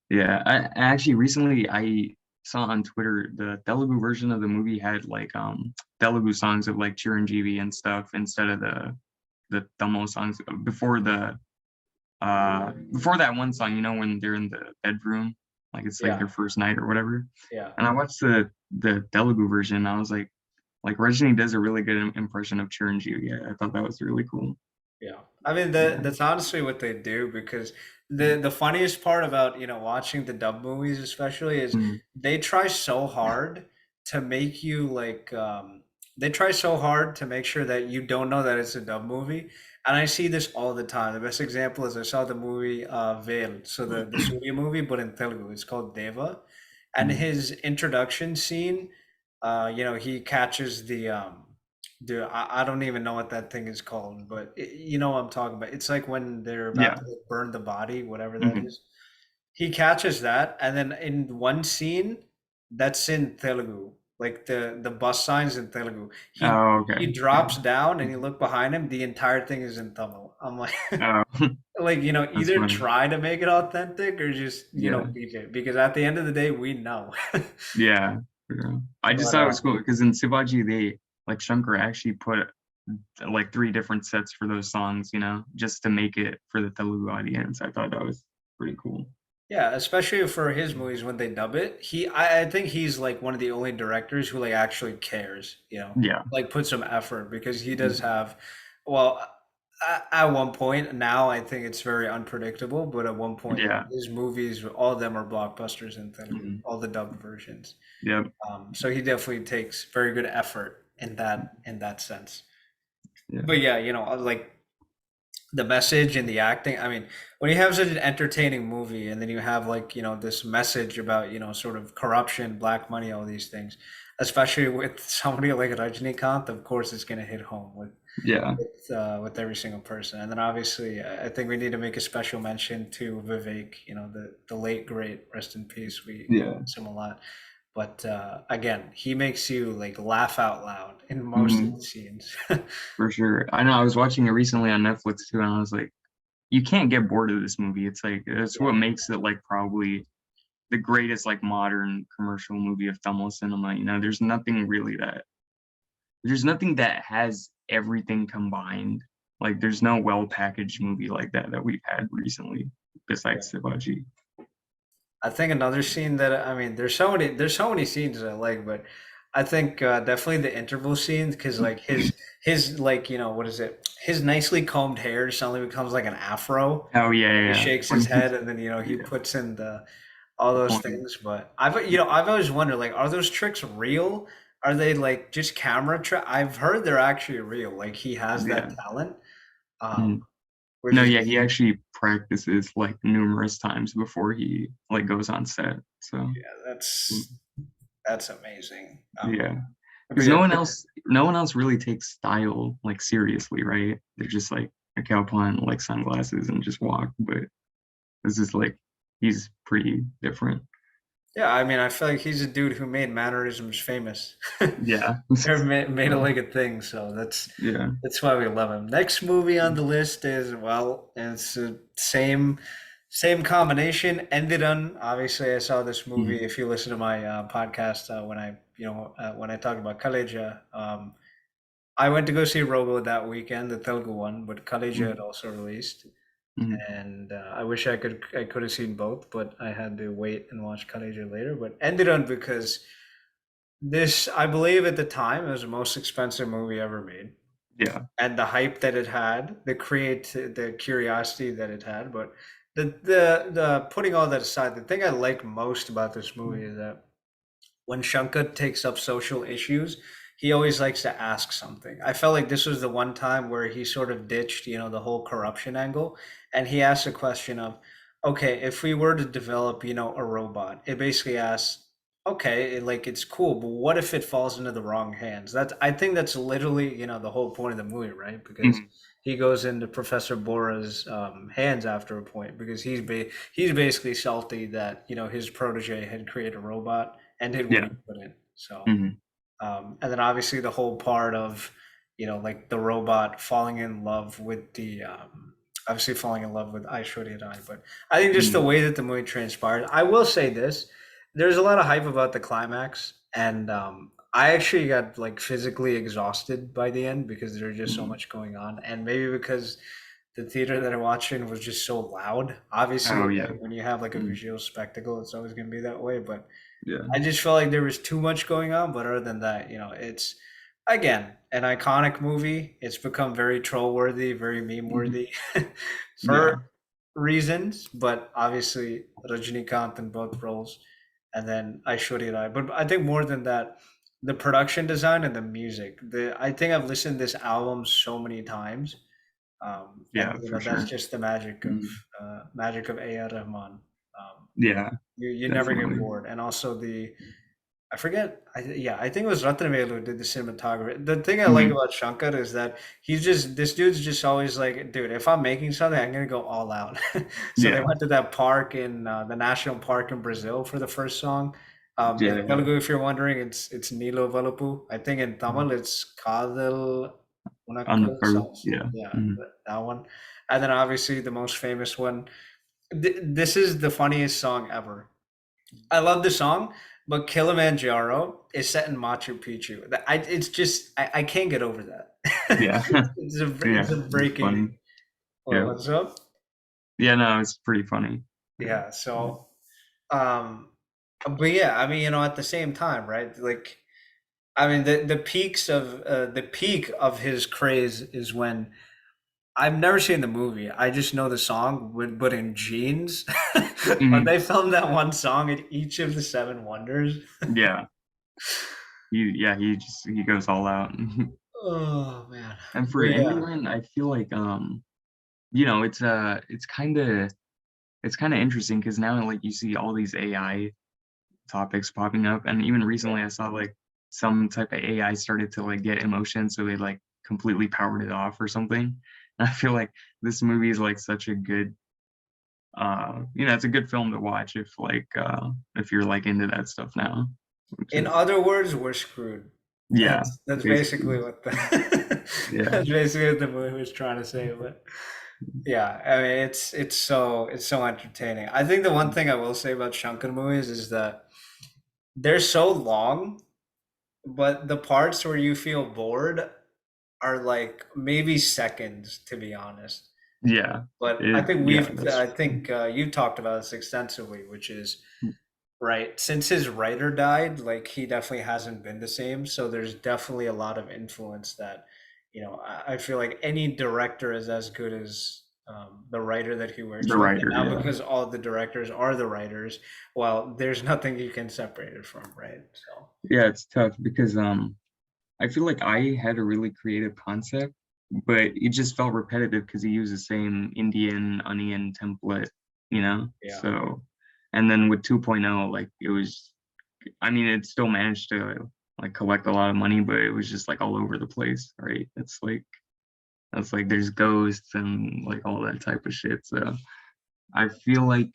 Yeah. I actually recently I saw on Twitter the Telugu version of the movie had like Telugu songs of like Chiranjeevi and stuff instead of the Tamil songs before that one song, when they're in the bedroom, like it's like Yeah, their first night or whatever. yeah. And I watched the Telugu version. I was like Rajini does a really good impression of Chiranjeevi. Yeah, I thought that was really cool. Yeah. I mean Yeah. that's honestly what they do, because the funniest part about, watching the dub movies especially is Mhm. they try so hard to make you like they try so hard to make sure that you don't know that it's a dub movie. And I see this all the time. The best example is I saw the movie Veil, so the Surya movie, but in Telugu. It's called Deva. And Mhm. his introduction scene, he catches dude, I don't even know what that thing is called, but you know what I'm talking about. It's like when they're about Yeah. to like, burn the body, whatever that Mhm. is. He catches that, and then in one scene, that's in Telugu, like the bus signs in Telugu. Oh, He okay. Yeah. drops down, and you look behind him. The entire thing is in Tamil. I'm like, Oh, like that's either funny. try to make it authentic or just Yeah. beat it, because at the end of the day, we know. Yeah. Yeah. I just But thought it was cool because in Shivaji they like Shankar actually put like three different sets for those songs, just to make it for the Telugu audience. I thought that was pretty cool. Yeah, especially for his movies when they dub it, I think he's like one of the only directors who like actually cares, Yeah. like put some effort, because he does Mhm. have, well, at one point now I think it's very unpredictable, but at one point, Yeah. his movies, all of them are blockbusters in Telugu, Mhm. all the dubbed versions. Yep. So he definitely takes very good effort in that sense. Yeah. But yeah, like the message and the acting. I mean, when you have such an entertaining movie and then you have like, this message about, sort of corruption, black money, all these things, especially with somebody like Rajnikant, of course it's going to hit home Yeah. with every single person. And then obviously, I think we need to make a special mention to Vivek, the late great, rest in peace. We Yeah. miss him a lot. But again, he makes you like laugh out loud in most of the Mhm. scenes. For sure. I know I was watching it recently on Netflix too, and I was like, you can't get bored of this movie. It's like it's what Yeah. makes it like probably the greatest like modern commercial movie of Tamil cinema. There's nothing that has everything combined. Like there's no well packaged movie like that we've had recently besides Sivaji. I think another scene that, I mean, there's so many scenes that I like, but I think definitely the interval scenes, because like his like, what is it? His nicely combed hair suddenly becomes like an afro. Oh yeah, yeah, He yeah. shakes his When head, he's and then he yeah, puts in the all the those point. things. But I've always wondered, like, are those tricks real? Are they like just camera trick? I've heard they're actually real. Like he has that Yeah. talent, Mhm. which No, is yeah, he actually practices like numerous times before he like goes on set. So yeah, mm, that's amazing. yeah. But Because yeah, no one else really takes style like seriously, right? They're just like a cowpoint, like sunglasses, and just walk. But this is like he's pretty different. yeah, I mean, I feel like he's a dude who made mannerisms famous, Yeah, or made it so like a thing. So yeah, that's why we love him. Next movie on the list is, well, it's the same combination. Ended on, obviously I saw this movie. mhm, If you listen to my podcast when I when I talk about Kaleja, I went to go see Robo that weekend, the Telugu one, but Kaleja had Mm, also released, mm, and I wish I could have seen both, but I had to wait and watch Kaleja later. But ended on because this, I believe, at the time, it was the most expensive movie ever made, yeah. and the hype that it had, the curiosity that it had. But the putting all that aside, the thing I like most about this movie is that when Shankar takes up social issues, he always likes to ask something. I felt like this was the one time where he sort of ditched, the whole corruption angle, and he asked a question of, okay, if we were to develop, a robot, it basically asks, okay, like it's cool, but what if it falls into the wrong hands? I think that's literally, the whole point of the movie, right? Because Mm, he goes into Professor Bora's hands after a point because he's basically salty that his protege had created a robot and did what yeah. he couldn't. So, Mm, and then obviously the whole part of, like the robot falling in love with obviously falling in love with Aishwarya Rai. But I think just the mm, way that the movie transpired, I will say this: there's a lot of hype about the climax, and I actually got like physically exhausted by the end because there's just so mm. much going on, and maybe because the theater that I watched in was just so loud. Obviously, Oh right, yeah. when you have like a Mm, visual spectacle, it's always going to be that way. But yeah. I just felt like there was too much going on. But other than that, it's again an iconic movie. It's become very troll worthy, very meme Mm, worthy for yeah. reasons. But obviously, Rajinikanth in both roles, and then Aishwarya Rai. But I think more than that, the production design and the music. I think I've listened to this album so many times, and Yeah, for that's sure. just the magic of Mm, A.R. Rahman. Um, yeah, you never get definitely. bored, and also I forget. Yeah, I think it was Ratnavelu who did the cinematography. The thing I like Mm, about Shankar is that this dude's just always like, dude, if I'm making something, I'm gonna go all out. So they yeah. went to that park in the national park in Brazil for the first song. In Yeah. Telugu, if you're wondering, it's Nilo Valapu. I think in Mm. Tamil it's Kadal On the Unakku pearl. songs. Yeah. Yeah, Mm, that one. And then obviously the most famous one. This is the funniest song ever. I love the song, but Kilimanjaro is set in Machu Picchu. It's just I can't get over that. yeah. It's Yeah. a It's breaking. funny. Yeah. What's up? Yeah, no, it's pretty funny. Yeah. Yeah. So, um, but yeah, I mean, at the same time, right? Like, I mean, the peak of his craze is when I've never seen the movie. I just know the song, but in Jeans, when Mhm. they filmed that one song in each of the Seven Wonders. Yeah. He goes all out. Oh man. And for But yeah. Indian, I feel like it's kinda interesting because now like you see all these AI topics popping up, and even recently I saw like some type of AI started to like get emotion, so they like completely powered it off or something. And I feel like this movie is like such a good it's a good film to watch if you're like into that stuff now, which In is other words, we're screwed. yeah, That's basically basically. what the Yeah. that's basically what the movie was trying to say. But yeah, I mean it's so entertaining. I think the one thing I will say about Shankar movies is that they're so long, but the parts where you feel bored are like maybe seconds, to be honest. Yeah. But I think That's I true. think you talked about this extensively, which is right. Since his writer died, like he definitely hasn't been the same. So there's definitely a lot of influence that, I feel like any director is as good as the writer that he works The with. And writer, now yeah. because all the directors are the writers, well, there's nothing you can separate it from, right? So Yeah, it's tough because I feel like I had a really creative concept, but it just felt repetitive because he used the same Indian onion template, you know? yeah. So, and then with 2.0, like it was, I mean, it still managed to like collect a lot of money, but it was just like all over the place, right? It's like there's ghosts and like all that type of shit. So I feel like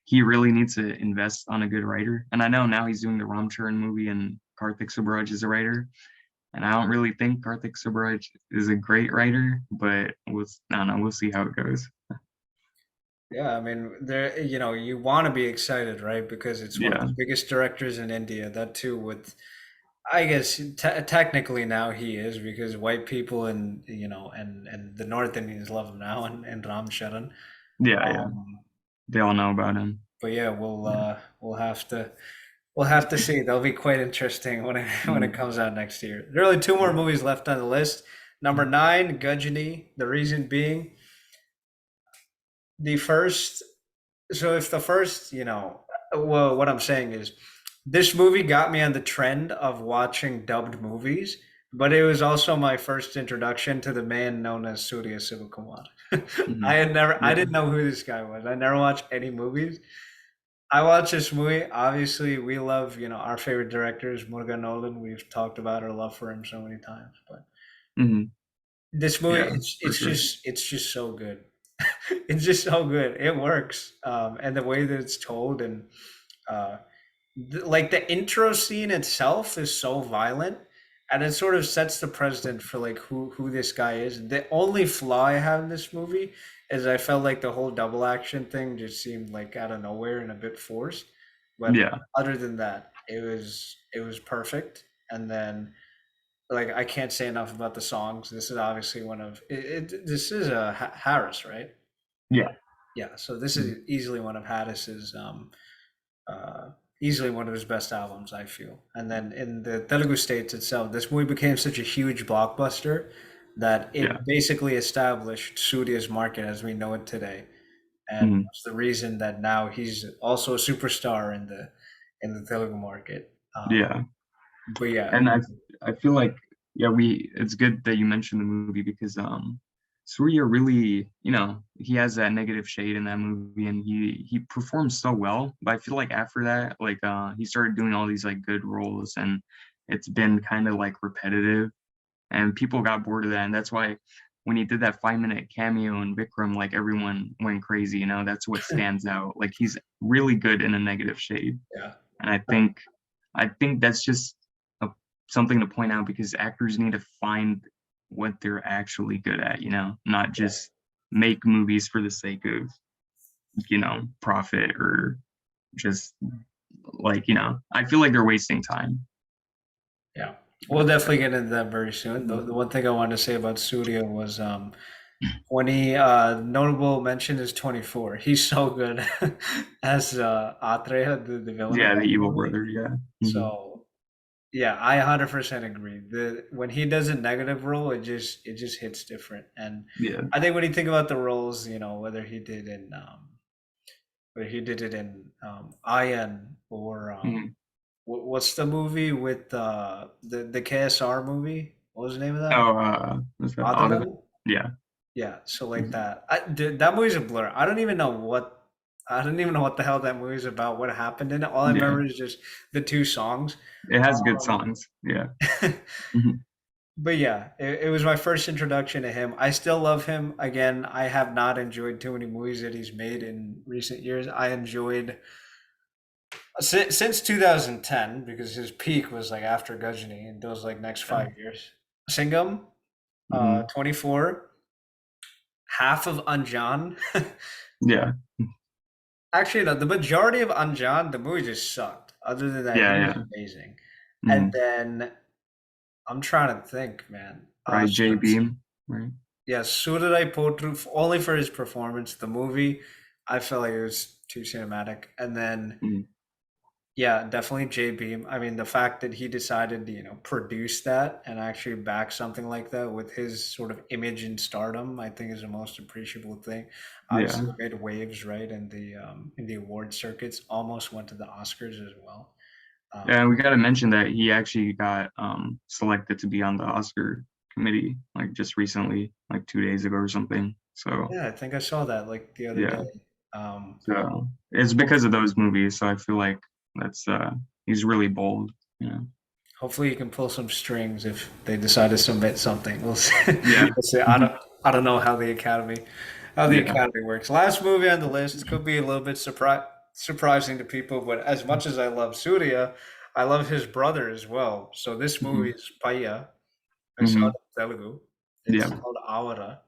he really needs to invest on a good writer. And I know now he's doing the Ram Charan movie and Karthik Subbaraj is a writer. And I don't really think Karthik Subbaraj is a great writer, but I don't know, we'll see how it goes. Yeah, I mean, you want to be excited, right? Because it's one of Yeah. the biggest directors in India. That too with I guess technically now he is because white people and and the North Indians love him now and Ram Charan. Yeah, yeah. Um, They all know about him. but yeah, Yeah. we'll have to see. They'll be quite interesting when it when it Mm, comes out next year. There are only two more movies left on the list. Number nine, Gajini. The reason being the first. So if the first, well, what I'm saying is, this movie got me on the trend of watching dubbed movies, but it was also my first introduction to the man known as Surya Sivakumar. mhm. I Yeah, didn't know who this guy was. I never watched any movies. I watched this movie. Obviously, we love, our favorite directors, Morgan Nolan. We've talked about our love for him so many times, but mhm. this movie, Yeah, for sure. it's just so good. It's just so good. It works, and the way that it's told, and uh, like the intro scene itself is so violent, and it sort of sets the precedent for like who this guy is. The only flaw I have in this movie is I felt like the whole double action thing just seemed like out of nowhere and a bit forced. But Yeah, other than that, it was perfect. And then like I can't say enough about the songs. This is obviously one of this is a Harris, right? yeah. Yeah, so this Mhm. is easily one of Harris's uh, easily one of his best albums, I feel. And then in the Telugu states itself, this movie became such a huge blockbuster that Yeah. it basically established Surya's market as we know it today, and Mhm. it's the reason that now he's also a superstar in the Telugu market. Yeah. But yeah, And I feel like yeah, we it's good that you mentioned the movie because Surya really, he has that negative shade in that movie and he performs so well. But I feel like after that, like he started doing all these like good roles and it's been kind of like repetitive and people got bored of that. And that's why when he did that 5 minute cameo in Vikram, like everyone went crazy, that's what stands out. Like he's really good in a negative shade. yeah, And I think that's just a, something to point out because actors need to find what they're actually good at, not just make movies for the sake of, profit or just like, I feel like they're wasting time. yeah. We'll definitely get into that very soon. Mhm. The one thing I wanted to say about Surya was when he notable mention is 24. He's so good as Atreya, the villain of Yeah, the that evil movie. brother. Yeah. Hmm. So yeah, I 100% agree. The when he does a negative role, it just hits different. And Yeah. I think when you think about the roles, whether he did it in Iron or Hmm. what's the movie with the KSR movie? What was the name of that? Oh, what's that? Autumn? Ottoman? Yeah. Yeah, so like Mhm. that. Dude, that movie's a blur. I don't even know what the hell that movie's about. What happened in it? All I Yeah. remember is just the two songs. It has good Um, songs. Yeah. Hmm. but yeah, it was my first introduction to him. I still love him. Again, I have not enjoyed too many movies that he's made in recent years. I enjoyed since 2010 because his peak was like after Gajini and those like next Yeah. 5 years. Singham, Hmm. 24, half of Anjan. Yeah. Actually, no, the majority of Anjan, the movie just sucked. Other than that, he Yeah. was Yeah. amazing. And Hmm. then I'm trying to think, man. Right. J Beam. Right. Yeah, Sudarai Potru, only for his performance. The movie, I felt like it was too cinematic. And then, Mm-hmm. yeah, definitely J Beam. I mean, the fact that he decided to, produce that and actually back something like that with his sort of image and stardom, I think is the most appreciable thing. Obviously, Yeah. it made waves, right? In the award circuits, almost went to the Oscars as well. Yeah, Um, we got to mention that he actually got selected to be on the Oscar committee like just recently, like 2 days ago or something. So yeah, I think I saw that like the other yeah, day. Um, so it's because of those movies. So I feel like that's he's really bold. Yeah, Hopefully, you can pull some strings if they decide to submit something. We'll see. yeah, We'll see. mhm, I don't know how the yeah, academy works. Last movie on the list could be a little bit surprising to people, but as much as I love Surya, I love his brother as well. So this movie mhm, is Paya. I saw mhm, it in Telugu. It's yeah, called Avara.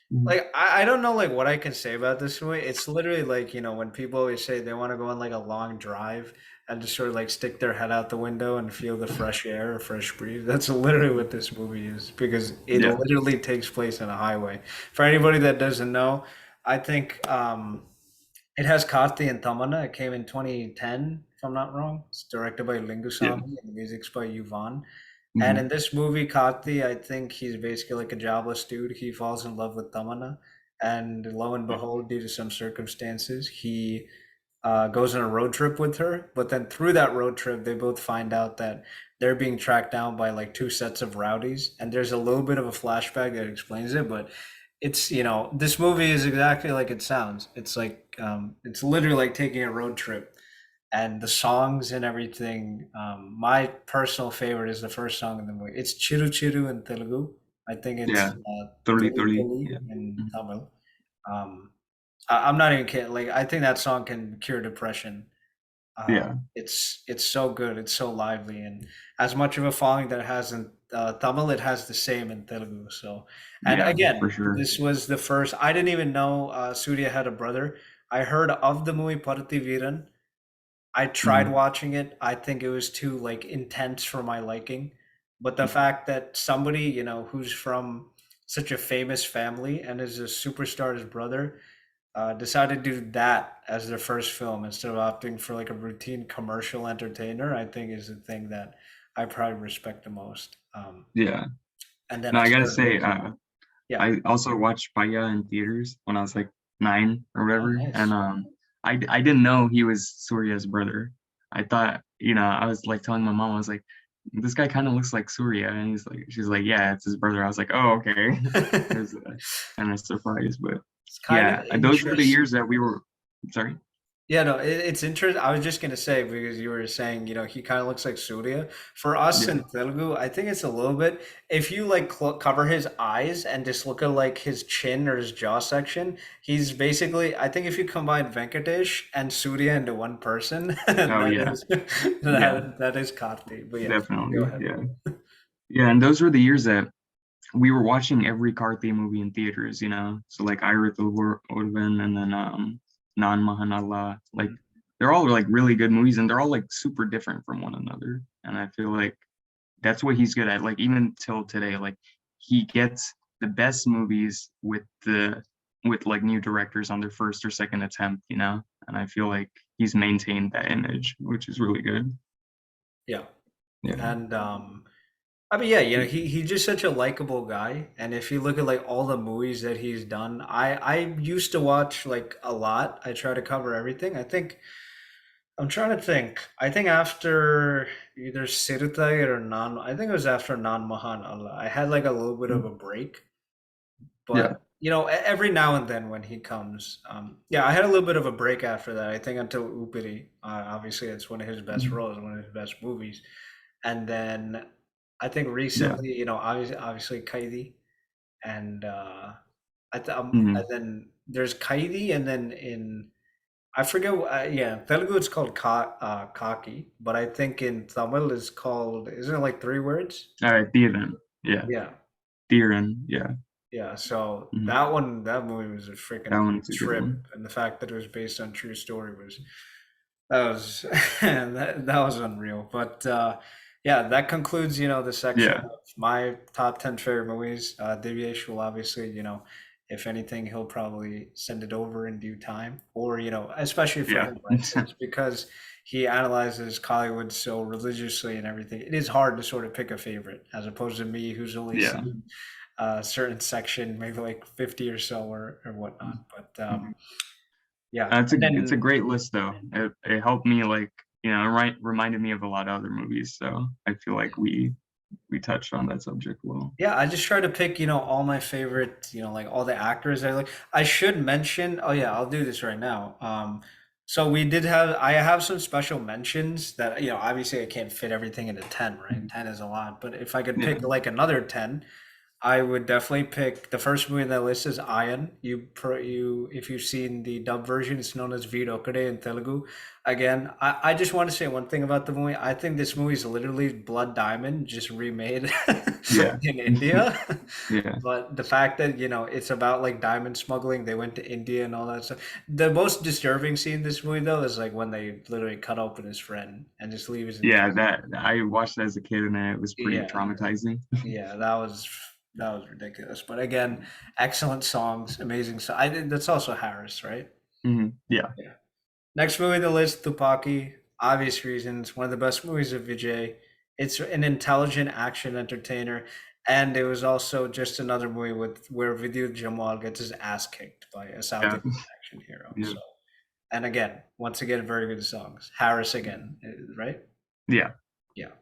mhm, Like I don't know like what I can say about this movie. It's literally like when people always say they want to go on like a long drive and just sort of like stick their head out the window and feel the fresh air or fresh breeze. That's literally what this movie is because it Yeah. literally takes place on a highway. For anybody that doesn't know, I think it has Karthi and Tamana. It came in 2010, if I'm not wrong. It's directed by Yeah. Lingusamy and the music's by Yuvan. And in Hmm. this movie, Karthi, I think he's basically like a jobless dude. He falls in love with Tamana, and lo and Yeah. behold, due to some circumstances, he goes on a road trip with her. But then through that road trip, they both find out that they're being tracked down by like two sets of rowdies. And there's a little bit of a flashback that explains it, but it's this movie is exactly like it sounds. It's like it's literally like taking a road trip, and the songs and everything. My personal favorite is the first song in the movie. It's Chiru Chiru in Telugu. I think Yeah. it's Totally, Tuli totally. Tuli Yeah. in Mhm. Tamil. Um, I'm not even kidding. Like I think that song can cure depression. Yeah. It's so good. It's so lively, and as much of a following that it has in Tamil, it has the same in Telugu. So, and Yeah, for again, sure. this was the first. I didn't even know Surya had a brother. I heard of the movie Parati Veeran. I tried Hmm. watching it. I think it was too like intense for my liking. But the fact that somebody, who's from such a famous family and is a superstar's brother, decided to do that as their first film instead of opting for like a routine commercial entertainer, I think is the thing that I probably respect the most. Yeah. And then No, I as gotta for say, yeah, I also watched Paya in theaters when I was like 9 or oh whatever, and nice. I didn't know he was Surya's brother. I thought, I was like telling my mom, I was like, this guy kind of looks like Surya, and she's like, yeah, it's his brother. I was like, oh, okay. It was kind of surprised, but It's kind of yeah, those were the interesting. years that we were. Sorry. Yeah, no, it's interesting. I was just gonna say because you were saying, he kind of looks like Surya. For us Yeah. in Telugu, I think it's a little bit. If you like cover his eyes and just look at like his chin or his jaw section, he's basically. I think if you combine Venkatesh and Surya into one person, Oh that yeah. is Yeah. that is Karthi. But yeah, go Definitely. ahead. Yeah. Yeah, and those were the years that we were watching every Karthi movie in theaters. So like Urban and then Nan Mahanala. Like they're all like really good movies and they're all like super different from one another. And I feel like that's what he's good at. Like even till today, like he gets the best movies with like new directors on their first or second attempt. And I feel like he's maintained that image, which is really good. Yeah, Yeah. and I mean, yeah, he's just such a likable guy. And if you look at like all the movies that he's done, I used to watch like a lot. I try to cover everything. I'm trying to think. I think after either Sirutai or Nan, I think it was after Nan Mahan Allah. I had like a little bit of a break, Yeah. but every now and then when he comes, yeah, I had a little bit of a break after that. I think until Upiri. Obviously, it's one of his best Mhm. roles, one of his best movies. And then I think Yeah. recently, obviously Kaidi, and and Mhm. then there's Kaidi, and then in I forget. Yeah, Telugu it's called Kaki, but I think in Tamil it's called. Isn't it like three words? All right, Theoden. Yeah. Yeah, Theoden. Yeah. yeah. So Mhm. that movie was a That freaking one's a good trip, one. and the fact that it was based on true story was that was that was unreal. But yeah, that concludes the section Yeah. of my top 10 favorite movies. Divyesh will obviously if anything he'll probably send it over in due time, or especially for Yeah. him, right? It's because he analyzes Hollywood so religiously and everything. It is hard to sort of pick a favorite as opposed to me, who's only Yeah. seen a certain section, maybe like 50 or so or whatnot. But Mhm. yeah, It's a and it's a then great list though. It helped me like reminded me of a lot of other movies. So I feel like we touched on that subject well. yeah, I just try to pick, all my favorite, like all the actors I like. I should mention, oh yeah, I'll do this right now. So I have some special mentions that, obviously I can't fit everything into 10, right? Mhm. 10 is a lot, but if I could Yeah. pick like another 10, I would definitely pick the first movie on that list is Iron. If you've seen the dub version, it's known as Veer Okkade in Telugu. Again, I just want to say one thing about the movie. I think this movie is literally Blood Diamond, just remade Yeah. in India. Yeah. But the fact that, it's about like diamond smuggling, they went to India and all that stuff. The most disturbing scene in this movie though is like when they literally cut open his friend and just leave his Yeah, entire that I watched it as a kid and it was pretty yeah. traumatizing. Yeah, that was ridiculous. But again, excellent songs, amazing. So I think that's also Harris, right? Yeah. Yeah. Next movie on the list, Tupaki. Obvious reasons, one of the best movies of Vijay. It's an intelligent action entertainer, and it was also just another movie with where Vidya Jamal gets his ass kicked by a South Yeah. Indian action hero. Yeah. So, and again, once again, very good songs. Harris again, right? Yeah. Yeah.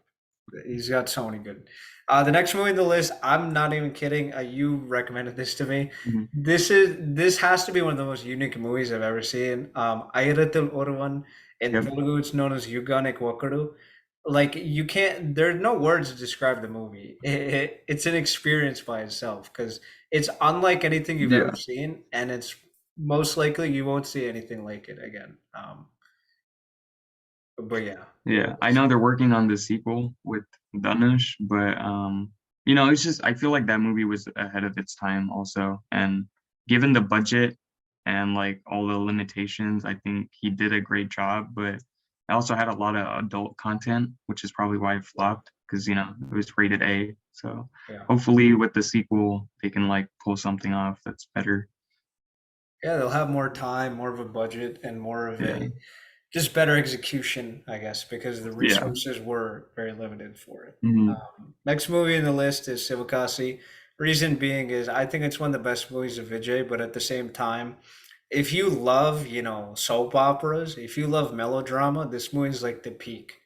He's got so many good. The next movie on the list, I'm not even kidding. You recommended this to me. Mhm. This has to be one of the most unique movies I've ever seen. Ayirathil Oruvan in Yep. Telugu, it's known as Yuganik Wakadu. Like you can't. There's no words to describe the movie. It's an experience by itself because it's unlike anything you've ever Yeah. seen, and it's most likely you won't see anything like it again. But yeah, Yeah. I know they're working on the sequel with Dhanush, but it's just I feel like that movie was ahead of its time also. And given the budget and like all the limitations, I think he did a great job, but I also had a lot of adult content, which is probably why it flopped because it was rated A. So yeah. hopefully with the sequel they can like pull something off that's better. Yeah, they'll have more time, more of a budget, and more of Yeah. a just better execution, I guess, because the Yeah. resources were very limited for it. Hmm. Next movie in the list is Sivakasi. Reason being is I think it's one of the best movies of Vijay, but at the same time, if you love, soap operas, if you love melodrama, this movie is like the peak.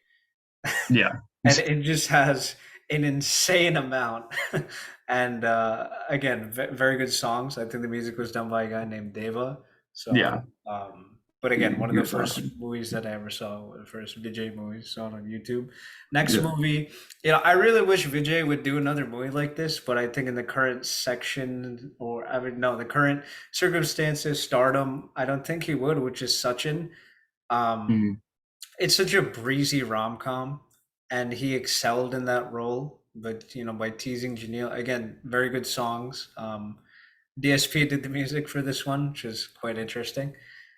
Yeah. And it just has an insane amount. And again, very good songs. I think the music was done by a guy named Deva. Yeah. So, but again, one of He the was first awesome. movies that I ever saw, the first Vijay movies saw it on YouTube. Next Yeah. movie, I really wish Vijay would do another movie like this, but I think in the current section, or I mean, no, the current circumstances, stardom, I don't think he would, which is Sachin. Um, Mhm. it's such a breezy rom-com, and he excelled in that role. But by teasing Janelle again, very good songs. DSP did the music for this one, which is quite interesting.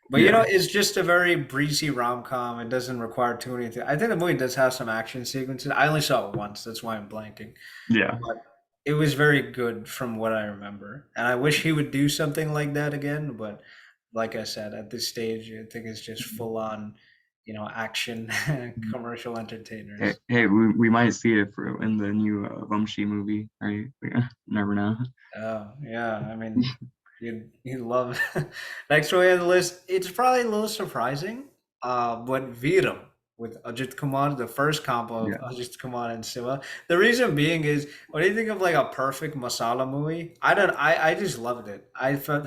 But Yeah. it's just a very breezy rom-com. It doesn't require too many things. I think the movie does have some action sequences. I only saw it once, that's why I'm blanking. Yeah. But it was very good from what I remember. And I wish he would do something like that again. But like I said, at this stage, I think it's just full on, action Mhm. commercial Hey, entertainers. hey, we might see it in the new Vamshi movie, right? Yeah, never know. Oh, yeah. I mean, you love next way on the list. It's probably a little surprising, but Veeram with Ajit Kumar, the first combo of Yeah. Ajit Kumar and Siva. The reason being is when you think of like a perfect masala movie, I just loved it.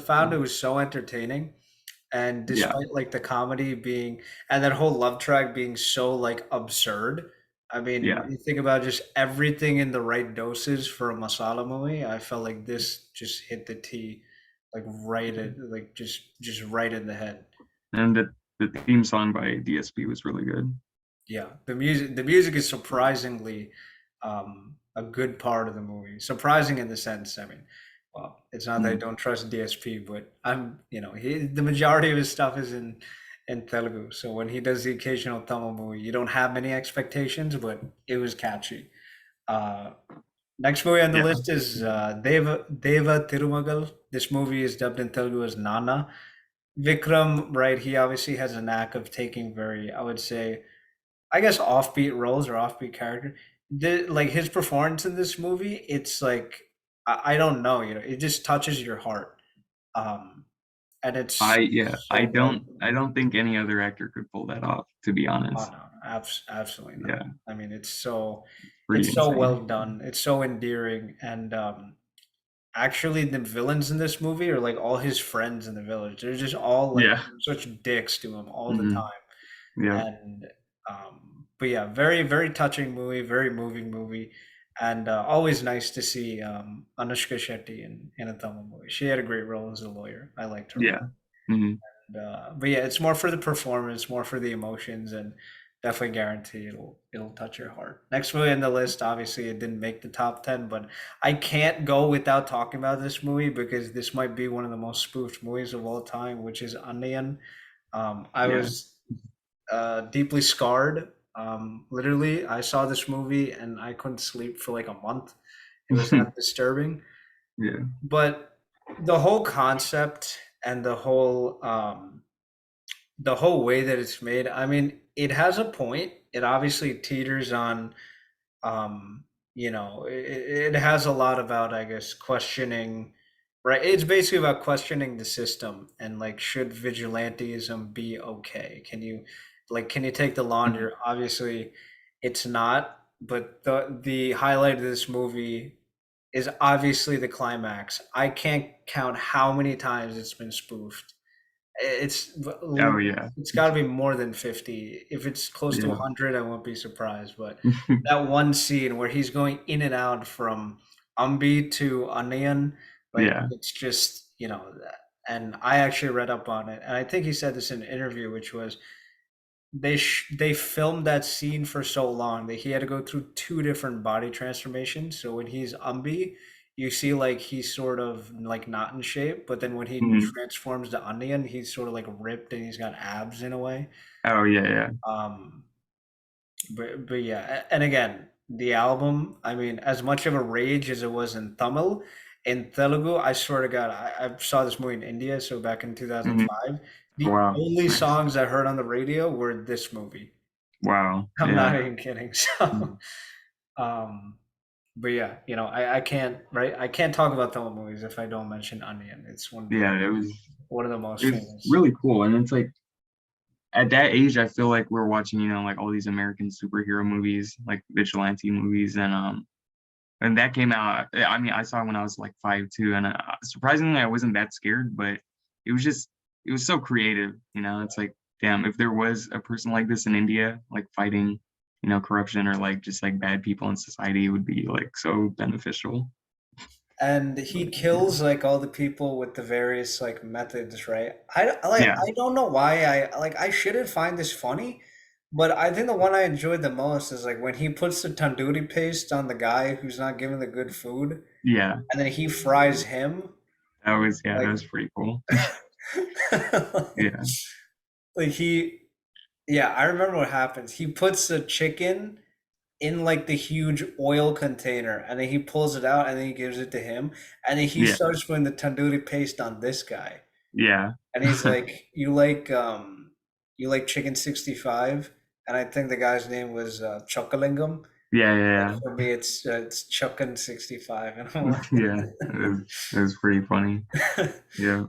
Found it was so entertaining. And Yeah. despite like the comedy being and that whole love track being so like absurd, I mean, Yeah. you think about just everything in the right doses for a masala movie. I felt like this just hit the T, like right at like just right in the head. And the theme song by DSP was really good. Yeah, the music is surprisingly a good part of the movie. Surprising in the sense, I mean, well, it's not that I Mm. don't trust DSP, but the majority of his stuff is in Telugu. So when he does the occasional Tamil movie, you don't have many expectations, but it was catchy. Uh, Next movie on the Yeah. list is Deva Tirumagal. This movie is dubbed in Telugu as Nana. Vikram, right? He obviously has a knack of taking very, I would say, I guess offbeat roles or offbeat character. Like his performance in this movie, it's like I don't know, it just touches your heart, um, and it's Yeah, so well. I don't think any other actor could pull that off, to be Oh honest. no, absolutely not. Yeah. I mean, Pretty it's so insane. well done. It's so endearing, and actually, the villains in this movie are like all his friends in the village. They're just all like Yeah. such dicks to him all the Hmm. time. Yeah. And but yeah, very very touching movie, very moving movie. and always nice to see Anushka Shetty in a Tamil movie. She had a great role as a lawyer. I liked her a lot. Yeah. Hmm. But yeah, it's more for the performance, more for the emotions, and definitely guarantee it'll touch your heart. Next movie on the list, obviously, it didn't make the top 10, but I can't go without talking about this movie because this might be one of the most spoofed movies of all time, which is Onion. I Yeah. was deeply scarred. Literally, I saw this movie and I couldn't sleep for like a month. It was that disturbing. Yeah. But the whole concept and the whole way that it's made, I mean, it has a point. It obviously teeters on, um, it has a lot about, I guess, questioning, right? It's basically about questioning the system and like, should vigilantism be okay? Can you take the law into Mhm. your, obviously, it's not, but the highlight of this movie is obviously the climax. I can't count how many times it's been spoofed. It's Oh yeah. it's got to be more than 50. If it's close to Yeah. 100, I won't be surprised. But that one scene where he's going in and out from Umbi to Anian, like Yeah. it's just, and I actually read up on it. And I think he said this in an interview, which was they filmed that scene for so long that he had to go through two different body transformations. So when he's Umbi, you see like he's sort of like not in shape, but then when he Mhm. transforms to Onion, he's sort of like ripped and he's got abs in a way. Oh yeah. Yeah. Um, but yeah, and again, the album. I mean, as much of a rage as it was in Telugu, I swear to God, I saw this movie in India, so back in Hmm. 2005. The Wow. only Nice. songs I heard on the radio were this movie. Wow. I'm not Yeah. even kidding. So, Mhm. um, but yeah, I can't, right? I can't talk about Tamil movies if I don't mention Onion. It's Yeah. one of the most It was famous. really cool, and it's like at that age, I feel like we're watching, like all these American superhero movies, like vigilante movies, and that came out. I mean, I saw it when I was like 5 too, and surprisingly, I wasn't that scared, but it was just it was so creative. It's like, damn, if there was a person like this in India, like fighting, corruption or like just like bad people in society, it would be like so beneficial. And he But, yeah, kills like all the people with the various like methods, right? yeah, I don't know why I shouldn't find this funny, but I think the one I enjoyed the most is like when he puts the tandoori paste on the guy who's not given the good food, yeah. and then he fries him That like was pretty cool. Yeah, like he yeah, I remember what happens. He puts the chicken in like the huge oil container and then he pulls it out and then he gives it to him and then he yeah, starts putting the tandoori paste on this guy yeah, and he's like you like chicken 65 and I think the guy's name was Chokalingam. yeah, Like yeah, for me it's Chuckin 65 and I'm yeah. Yeah, it was pretty funny. like Yeah.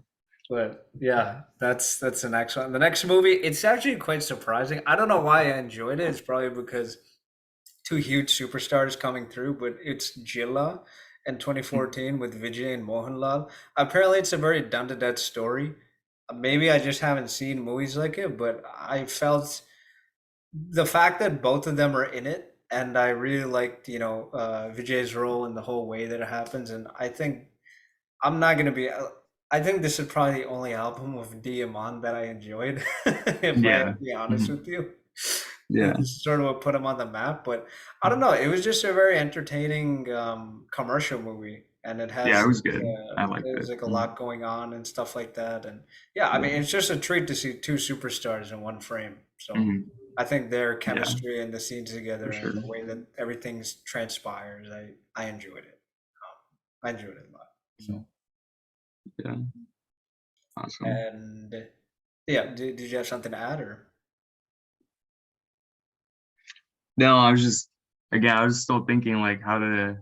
but yeah, that's the next one. The next movie, it's actually quite surprising. I don't know why I enjoyed it. It's probably because two huge superstars coming through, but it's Jilla in 2014 with Vijay and Mohanlal. Apparently, it's a very done to death story. Maybe I just haven't seen movies like it, but I felt the fact that both of them are in it, and I really liked, Vijay's role and the whole way that it happens. And I think I'm not gonna be. I think this is probably the only album of Diamond that I enjoyed, if I have Yeah. to be honest Mhm. with you. Yeah. This is sort of what put him on the map, but I don't know. It was just a very entertaining commercial movie, and Yeah, it was good. I liked there's it. like a Mhm. lot going on and stuff like that. And yeah, I mean, Yeah. it's just a treat to see two superstars in one frame. So Mhm. I think their Yeah, chemistry and the scenes for together and sure. the way that everything transpires, I enjoyed it. I enjoyed it a lot. So. Mhm. Yeah, awesome. And yeah, did you have something to add or? No, I was just again, I was still thinking like how to,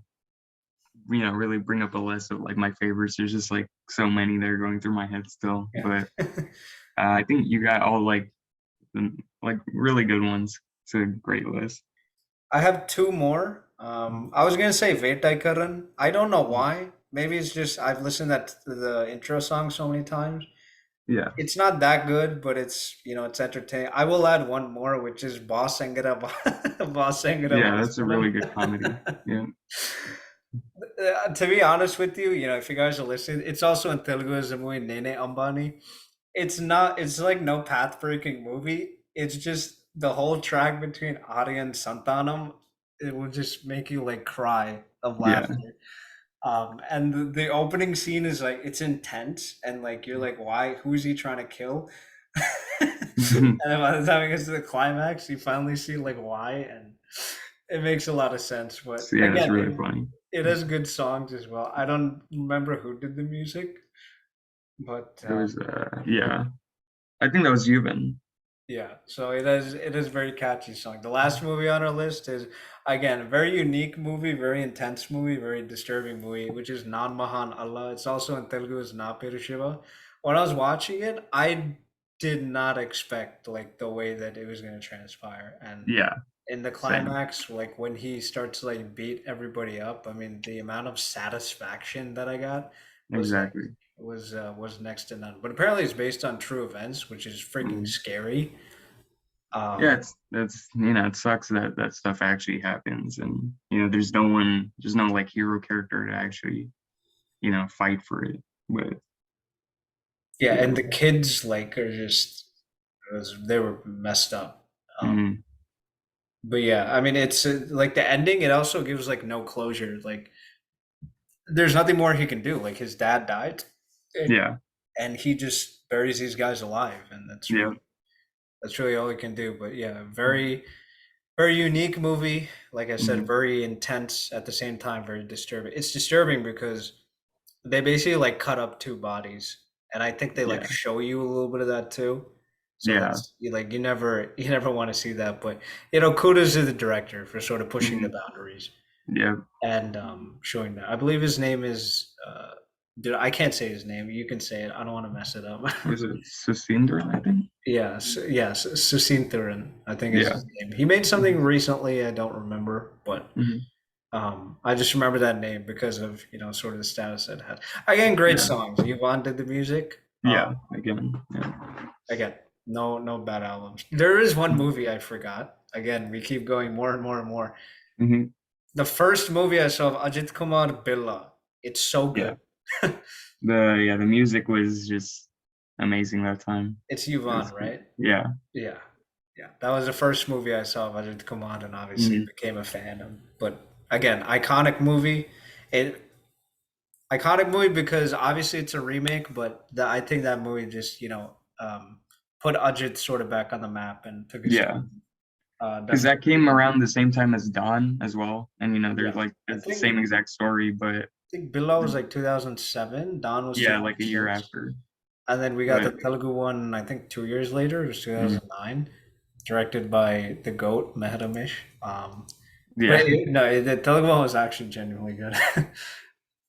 really bring up a list of like my favorites. There's just like so many that are going through my head still, Yeah. but I think you got all like really good ones. It's a great list. I have two more. I was gonna say Karan. I don't know Mhm. why. Maybe it's just I've listened that to the intro song so many times. Yeah. It's not that good, but it's it's entertaining. I will add one more, which is Boss Sangara Boss Sangara Yeah, that's a really Vasaram. good comedy. Yeah. To be honest with you, if you guys are listening, it's also in Telugu as a movie Nene Ambani. It's not. It's like no path breaking movie. It's just the whole track between Arya and Santanam. It will just make you like cry of Yeah. laughter. And the opening scene is like it's intense and like you're like, why? Who's he trying to kill? And then by the time it gets to the climax, you finally see like why, and it makes a lot of sense. But So, yeah, it's again, really funny. it has good songs as well. I don't remember who did the music, but It was yeah. I think that was Yuvan. yeah, so it is very catchy song. The last movie on our list is again a very unique movie, very intense movie, very disturbing movie, which is Nan Mahan Allah. It's also in Telugu as Na Peru Shiva. When I was watching it, I did not expect like the way that it was going to transpire, and Yeah, in the same. climax, like when he starts to like beat everybody up, I mean the amount of satisfaction that I got was like Exactly. was next to none. But apparently it's based on true events, which is freaking Mhm. scary. Yeah, Um, it's it sucks that that stuff actually happens, and there's no like hero character to actually fight for it. But yeah, yeah, and the kids like are just they were messed up. hmm But yeah, I mean it's like the ending. It also gives like no closure. Like there's nothing more he can do. Like his dad died, and, yeah, and he just buries these guys alive, and yeah, that's really all he can do. But yeah, very very unique movie. Like I said, hmm very intense at the same time, very disturbing. It's disturbing because they basically like cut up two bodies, and I think they like yeah, show you a little bit of that too. So yeah, that's like you never want to see that, but kudos to the director for sort of pushing the hmm boundaries yeah. and showing that. I believe his name is dude, I can't say his name. You can say it. I don't want to mess it up. Was it Susinder? I think. Yes, Susintaran, I think is Yeah. his name. He made hmm something recently. I don't remember, but hmm I just remember that name because of sort of the status it had. Again, great Yeah. songs. Yvonne did the music. Yeah. Again. Yeah. Again, no bad albums. There is one movie I forgot. Again, we keep going more and more and more. hmm The first movie I saw of Ajit Kumar Billa. It's so Yeah. good. The music was just amazing that time. It's It Yvonne, was good. right? Yeah. Yeah, yeah. That was the first movie I saw of Ajit Kumar, and obviously hmm became a fan of. But again, iconic movie. It iconic movie because obviously it's a remake, but I think that movie just put Ajit sort of back on the map and took his Yeah. Because definitely. that came around the same time as Dawn as well, and they're Yeah, like I it's the think same exact story, but I think Bilal was like 2007, Don was yeah, like a year 2006, after. and then we got the But Telugu one. I think 2 years later, it was mm, 2009, directed by the goat Mehramish. But yeah, no, the Telugu one was actually genuinely good.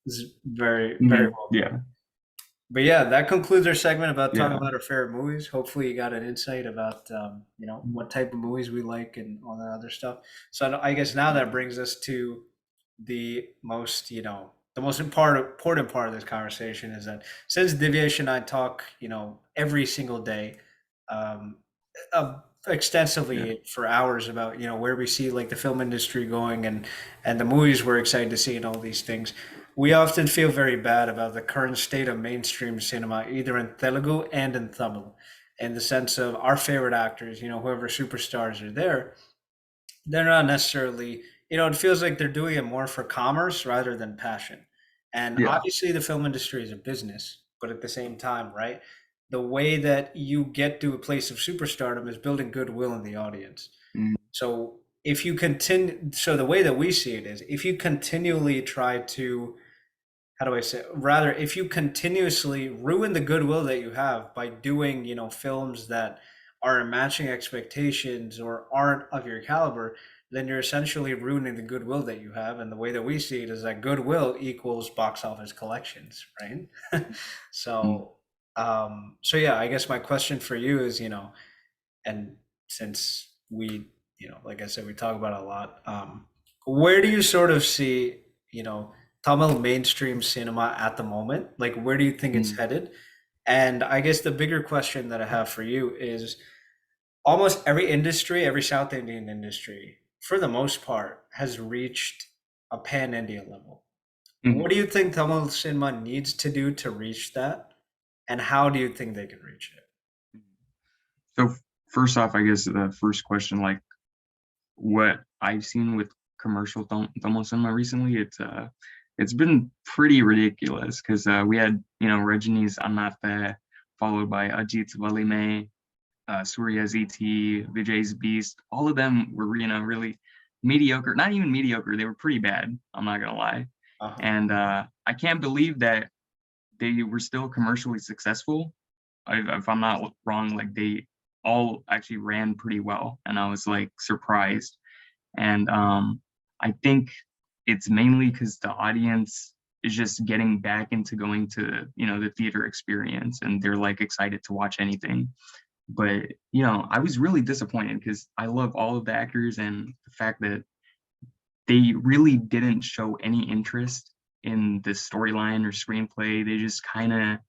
It's very very well done. yeah, But yeah, that concludes our segment about talking yeah, about our favorite movies. Hopefully, you got an insight about what type of movies we like and all that other stuff. So I guess now that brings us to the most important part of this conversation is that since Divyesh and I talk every single day, um, yeah, extensively for hours about where we see like the film industry going and the movies we're excited to see and all these things. We often feel very bad about the current state of mainstream cinema, either in Telugu and in Tamil, in the sense of our favorite actors, whoever superstars are there, they're not necessarily, it feels like they're doing it more for commerce rather than passion. And yeah, obviously, the film industry is a business, but at the same time, right? The way that you get to a place of superstardom is building goodwill in the audience. mm, So so the way that we see it is if you continually try to, how do I say, rather, if you continuously ruin the goodwill that you have by doing, films that aren't matching expectations or aren't of your caliber, then you're essentially ruining the goodwill that you have. And the way that we see it is that goodwill equals box office collections, right? mm, So yeah, I guess my question for you is, and since we, like I said, we talk about it a lot. Where do you sort of see, Tamil mainstream cinema at the moment? Like, where do you think it's mm. headed? And I guess the bigger question that I have for you is almost every industry, every South Indian industry, for the most part, has reached a pan India level. What Mhm. do you think Tamil cinema needs to do to reach that? And how do you think they can reach it? So first off, I guess the first question, like what I've seen with commercial Tamil cinema recently, it's been pretty ridiculous because we had Rajini's Annatha, followed by Ajit's Valime, Surya's ET, Vijay's Beast. All of them were really mediocre. Not even mediocre. They were pretty bad. I'm not gonna lie. Uh-huh. And I can't believe that they were still commercially successful. If I'm not wrong, like they all actually ran pretty well, and I was like surprised. And I think it's mainly because the audience is just getting back into going to the theater experience, and they're like excited to watch anything. But I was really disappointed because I love all of the actors, and the fact that they really didn't show any interest in the storyline or screenplay. They just kind of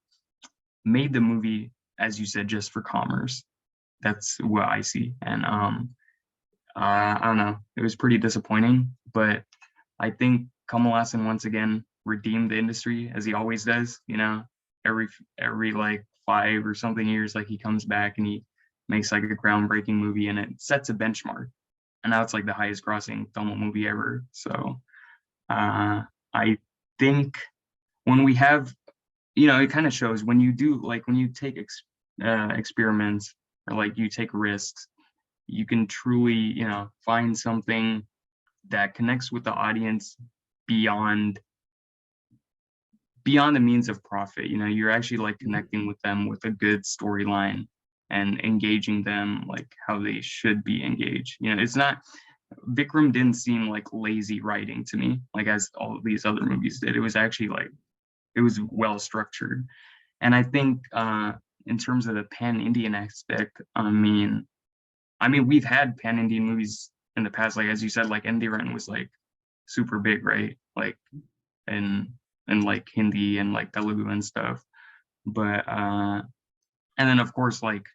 made the movie, as you said, just for commerce. That's what I see. And I don't know. It was pretty disappointing, but I think Kamal Hassan once again redeemed the industry as he always does. Every every like 5 or something years, like he comes back and he makes like a groundbreaking movie, and it sets a benchmark. And now it's like the highest grossing Tamil movie ever. So I think when we have, it kind of shows when you do like when you take experiments, or like you take risks, you can truly find something that connects with the audience beyond beyond the means of profit. You're actually like Mhm. connecting with them with a good storyline and engaging them like how they should be engaged. It's not, Vikram didn't seem like lazy writing to me, like as all of these other movies did. It was actually like it was well structured. And I think in terms of the pan Indian aspect, I mean we've had pan Indian movies in the past, like as you said, like Indiran was like super big, right? Like in like Hindi and like Telugu and stuff. But and then of course like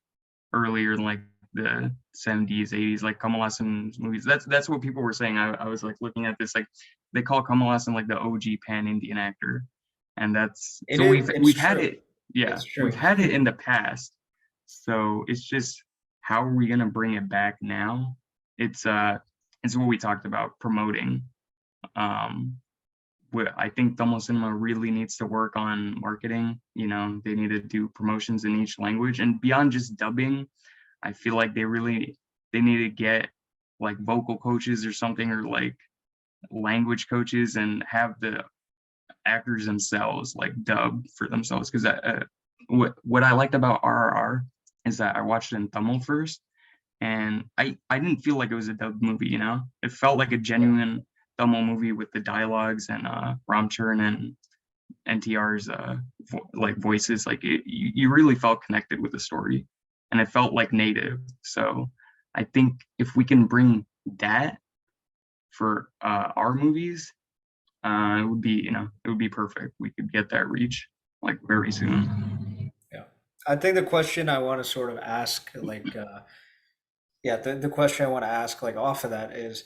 earlier in like the 70s, 80s, like Kamal Hassan's movies. That's what people were saying. I was like looking at this, like they call Kamal Hassan like the OG pan Indian actor. And that's It so is. It's we've had true. it, yeah, It's we've true. had it in the past. So it's just how are we gonna bring it back now? It's it's what we talked about, promoting. Um what I think Tamil cinema really needs to work on marketing. They need to do promotions in each language, and beyond just dubbing, I feel like they need to get like vocal coaches or something, or like language coaches, and have the actors themselves like dub for themselves. Because what I liked about RRR is that I watched it in Tamil first, and I didn't feel like it was a dubbed movie. It felt like a Yeah. genuine Tamil movie with the dialogues, and Ram Charan and NTR's like voices. Like you really felt connected with the story, and it felt like native. So I think if we can bring that for our movies, it would be perfect. We could get that reach like very soon. Yeah. I think the question I want to sort of ask, yeah, the question I want to ask, like, off of that is,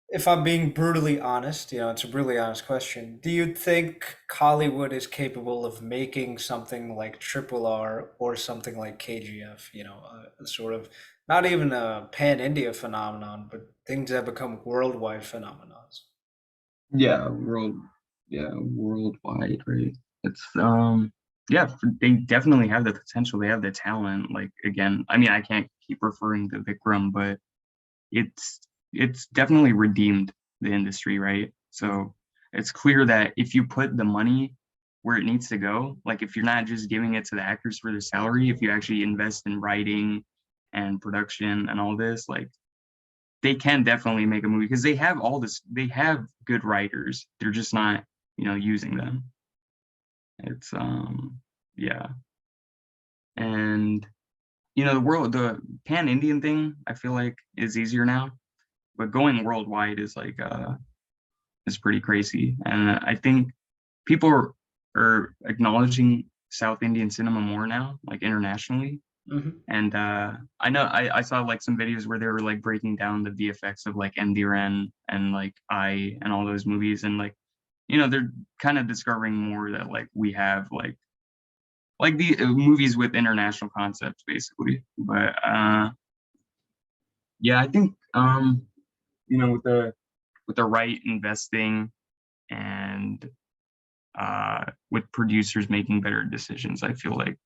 if I'm being brutally honest, it's a brutally honest question. Do you think Hollywood is capable of making something like Triple R or something like KGF? A sort of not even a pan India phenomenon, but things that become worldwide phenomenons. Yeah, worldwide, right? It's yeah, they definitely have the potential. They have the talent. Like again, I mean, I can't keep referring to Vikram, but it's it's definitely redeemed the industry, right? So it's clear that if you put the money where it needs to go, like if you're not just giving it to the actors for their salary, if you actually invest in writing and production and all this, like they can definitely make a movie because they have good writers. They're just not, using them. It's yeah. And the pan Indian thing, I feel like is easier now, but going worldwide is pretty crazy. And I think people are acknowledging South Indian cinema more now, like internationally. Hmm. And I know I saw like some videos where they were like breaking down the VFX of like Endiran and like I and all those movies, and like they're kind of discovering more that like we have like the movies with international concepts basically. But yeah, I think with the right investing and with producers making better decisions, I feel like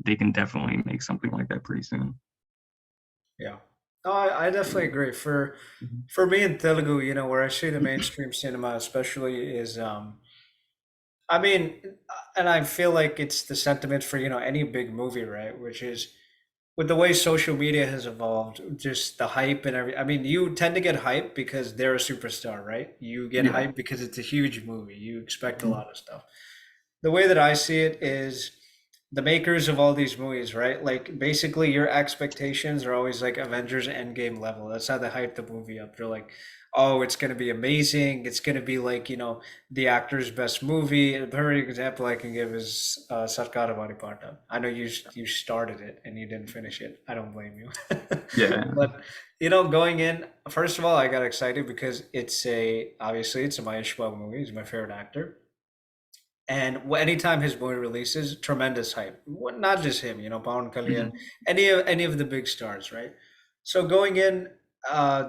they can definitely make something like that pretty soon. Yeah. No, I definitely agree. Mhm. For me in Telugu, where I see the mainstream cinema especially is I mean, and I feel like it's the sentiment for, any big movie, right? Which is with the way social media has evolved, just the hype and every, I mean, you tend to get hype because they're a superstar, right? You get Yeah. hype because it's a huge movie. You expect a Mhm. lot of stuff. The way that I see it is the makers of all these movies, right? Like basically your expectations are always like Avengers Endgame level. That's how they hype the movie up. They're like, oh, it's gonna be amazing. It's gonna be like, the actor's best movie. A perfect example I can give is Sarkar Wari Pata. I know you started it and you didn't finish it. I don't blame you. Yeah. But going in, first of all, I got excited because obviously it's a Mahesh Babu movie. He's my favorite actor. And anytime his movie releases, tremendous hype. Not just him, Pawan Kalyan, Mhm. any of the big stars, right? So going in,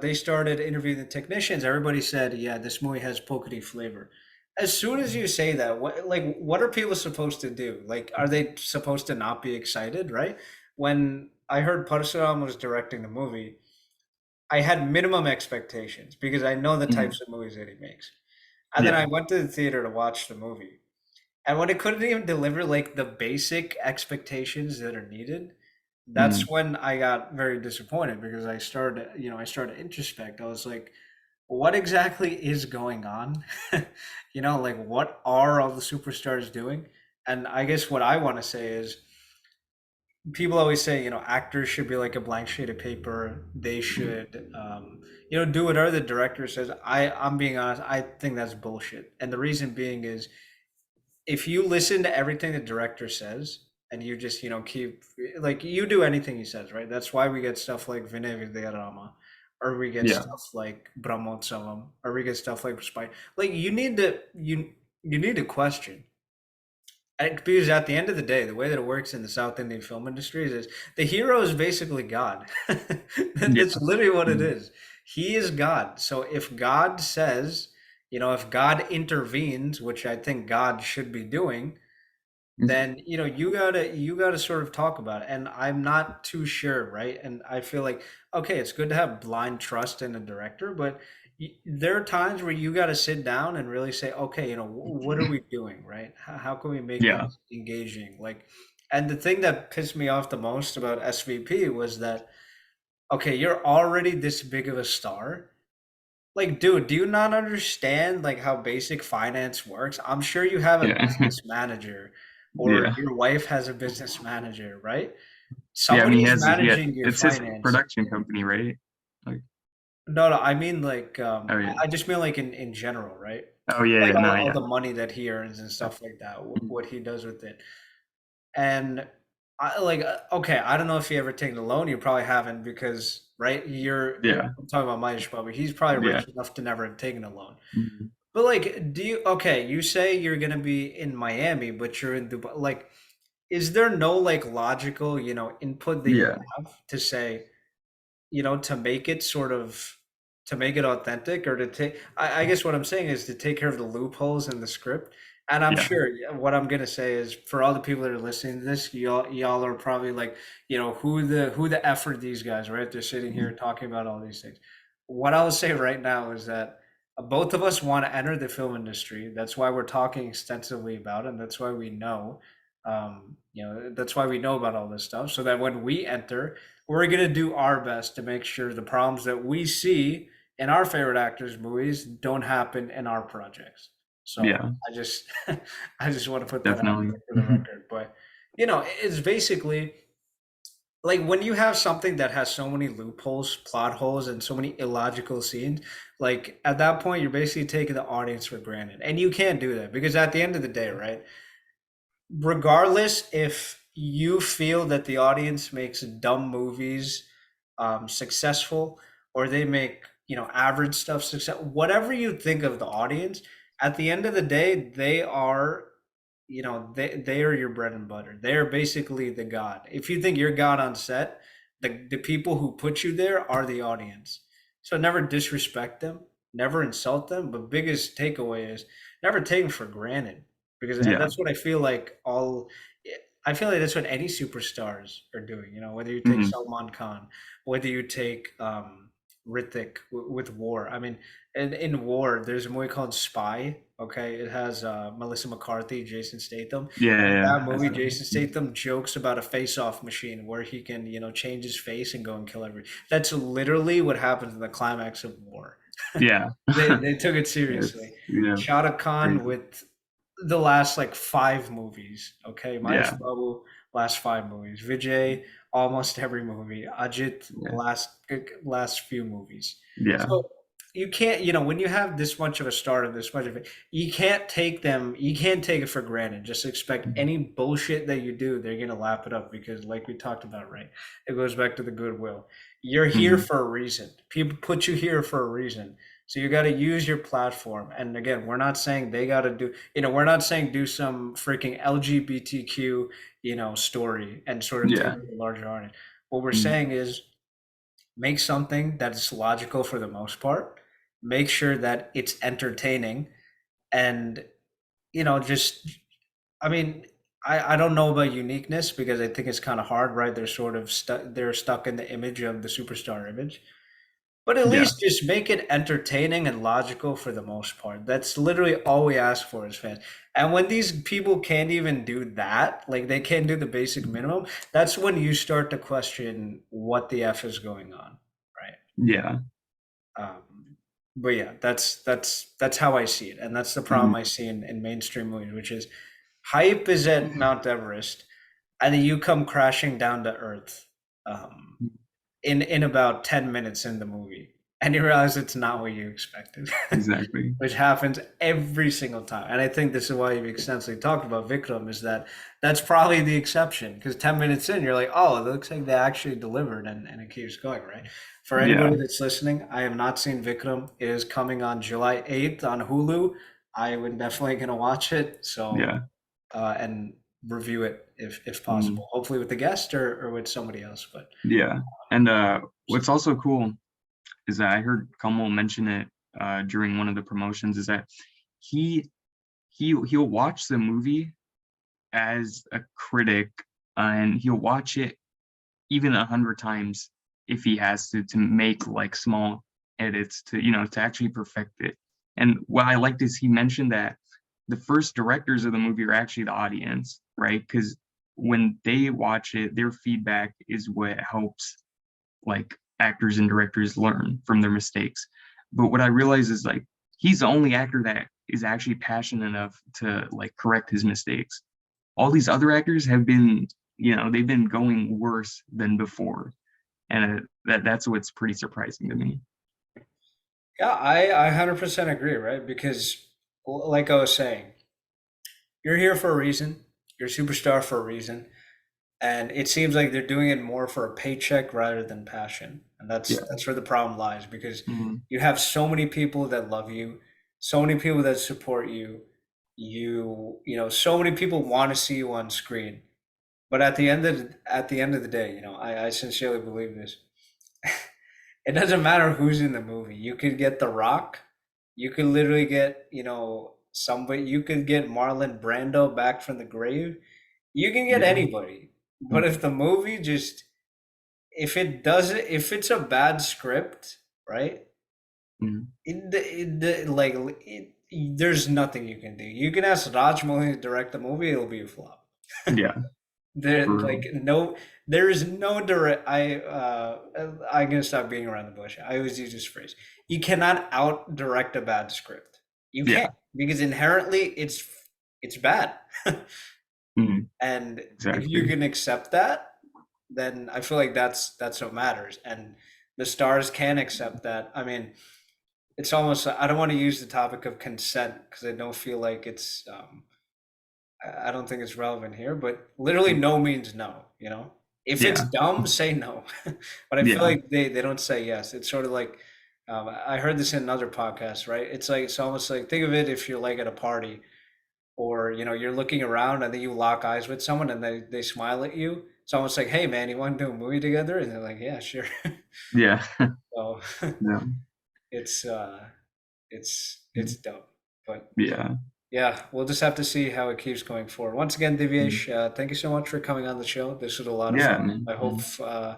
they started interviewing the technicians. Everybody said, "Yeah, this movie has pokey flavor." As soon as you say that, what are people supposed to do? Like, are they supposed to not be excited, right? When I heard Parsuram was directing the movie, I had minimum expectations because I know the Mhm. types of movies that he makes. And then I Yeah. went to the theater to watch the movie. And when it couldn't even deliver like the basic expectations that are needed, that's Mhm. when I got very disappointed because I started to introspect. I was like, what exactly is going on? Like what are all the superstars doing? And I guess what I want to say is people always say, actors should be like a blank sheet of paper. They should, do whatever the director says. I'm being honest, I think that's bullshit. And the reason being is if you listen to everything the director says and you just keep like you do anything he says, right? That's why we get stuff like Vinay Vidyanarama, or we get Yeah. stuff like Brahmotsavam, or we get stuff like Spy. Like you need to question. Because at the end of the day, the way that it works in the South Indian film industry is the hero is basically God. That's Yeah. literally what it Mhm. is. He is God. So if God says, if God intervenes, which I think God should be doing, Mhm. then you gotta sort of talk about it. And I'm not too sure, right? And I feel like okay, it's good to have blind trust in a director, but there are times where you got to sit down and really say, okay, what are we doing, right? How can we make Yeah. this engaging? Like, and the thing that pissed me off the most about SVP was that okay, you're already this big of a star, like, dude, do you not understand like how basic finance works? I'm sure you have a Yeah. business manager or Yeah. your wife has a business manager, right? Yeah. I mean, Somebody is managing your it's his finance. production company, right? Like, No, no, I mean like oh I yeah. I just mean like in general, right? Oh yeah. Like Yeah. No. all Yeah. the money that he earns and stuff like that, Mhm. what he does with it. And okay, I don't know if you ever taken a loan. You probably haven't because, right? Yeah. I'm talking about Mahesh Babu. He's probably Yeah. rich enough to never have taken a loan. Mhm. But like, okay, you say you're gonna be in Miami, but you're in Dubai. Like, is there no like logical, input that you Yeah. have to say, to make it sort of to make it authentic or to take I guess what I'm saying is to take care of the loopholes in the script. And I'm Yeah. sure what I'm gonna say is for all the people that are listening to this, y'all are probably like, who the F are these guys, right? They're sitting Mhm. here talking about all these things. What I'll say right now is that both of us want to enter the film industry. That's why we're talking extensively about it. And that's why we know, that's why we know about all this stuff. So that when we enter, we're going to do our best to make sure the problems that we see in our favorite actors' movies don't happen in our projects. So Yeah. I just, I just want to put that out Definitely. there for the Mhm. record. But it's basically like when you have something that has so many loopholes, plot holes, and so many illogical scenes, like at that point, you're basically taking the audience for granted. And you can't do that because at the end of the day, right? regardless if you feel that the audience makes dumb movies successful, or they make, average stuff success, whatever you think of the audience, at the end of the day, they are, they are your bread and butter. They are basically the god. If you think you're god on set, the people who put you there are the audience. So never disrespect them, never insult them, but biggest takeaway is never take them for granted, because, and Yeah. that's what I feel like all, I feel like that's what any superstars are doing. Whether you take Hmm. Salman Khan, whether you take Ritik with War. I mean, in War, there's a movie called Spy. Okay, it has Melissa McCarthy, Jason Statham. Yeah, In yeah. that I movie, saw Jason it. Statham jokes about a face-off machine where he can, change his face and go and kill every. That's literally what happens in the climax of War. Yeah. They took it seriously. It's yeah, Shah Rukh Khan crazy. with the last like five movies. Okay, Mahesh Yeah, Babu last five movies. Vijay almost every movie. Ajit yeah, last few movies. yeah. So you can't, when you have this much of a star and this much of it, you can't take them. You can't take it for granted. Just expect Mhm. any bullshit that you do, they're gonna lap it up because, like we talked about, right? It goes back to the goodwill. You're here Mhm. for a reason. People put you here for a reason. So you got to use your platform. And again, we're not saying they got to do, we're not saying do some freaking LGBTQ, story and sort of take Yeah. it to a larger audience. What we're Mhm. saying is make something that is logical for the most part. Make sure that it's entertaining, and, just, I mean, I don't know about uniqueness because I think it's kind of hard, right? They're sort of stuck in the image of the superstar image. But at Yeah. least just make it entertaining and logical for the most part. That's literally all we ask for as fans. And when these people can't even do that, like they can't do the basic minimum, that's when you start to question what the F is going on, right? Yeah. But yeah, that's how I see it, and that's the problem Mhm. I see in mainstream movies, which is hype is at Mount Everest, and then you come crashing down to earth. Um, in about 10 minutes in the movie, and you realize it's not what you expected. Exactly. Which happens every single time, and I think this is why you've extensively talked about Vikram, is that that's probably the exception, because 10 minutes in you're like, oh, it looks like they actually delivered, and it keeps going, right? For Yeah. anybody that's listening, I have not seen Vikram. It is coming on July 8th on Hulu. I would definitely gonna watch it, so Yeah. and review it if Mhm. possible, hopefully with the guest or with somebody else. But Yeah. And what's also cool is that I heard Kamal mention it during one of the promotions is that he he'll watch the movie as a critic, and he'll watch it even 100 times if he has to make like small edits to to actually perfect it. And what I liked is he mentioned that the first directors of the movie are actually the audience, right? Because when they watch it, their feedback is what helps like actors and directors learn from their mistakes. But what I realize is like he's the only actor that is actually passionate enough to like correct his mistakes. All these other actors have been, they've been going worse than before, and that's what's pretty surprising to me. yeah, I 100% agree, right? Because, like I was saying, you're here for a reason. You're a superstar for a reason, and it seems like they're doing it more for a paycheck rather than passion, and Yeah. that's where the problem lies. Because Mhm. you have so many people that love you, so many people that support you. So many people want to see you on screen. But at the end of the day, I sincerely believe this. It doesn't matter who's in the movie. You could get The Rock. You could literally get, somebody. You could get Marlon Brando back from the grave. You can get Yeah. anybody. But Mhm. if the movie just, if it doesn't, if it's a bad script, right? Mhm. There's nothing you can do. You can ask Rajmouli to direct the movie; it'll be a flop. Yeah. There, For like real. no, there is no direct. I'm gonna stop being around the bush. I always use this phrase. You cannot out direct a bad script. You Yeah. can't, because inherently it's bad. Mhm. And if you Exactly. can accept that, then I feel like that's what matters. And the stars can accept that. I mean, it's almost, I don't want to use the topic of consent because I don't feel like it's I don't think it's relevant here, but literally no means no, you know? If it's Yeah. dumb, say no. But I feel Yeah. like they don't say yes. It's sort of like I heard this in another podcast, right? It's like it's almost like think of it if you're like at a party or you know you're looking around and then you lock eyes with someone and they smile at you. It's almost like, hey man, you want to do a movie together? And they're like, yeah, sure. Yeah. So Yeah. it's it's dumb. But Yeah. yeah, we'll just have to see how it keeps going forward. Once again, Divyesh, thank you so much for coming on the show. This was a lot of Yeah, fun. man. Yeah.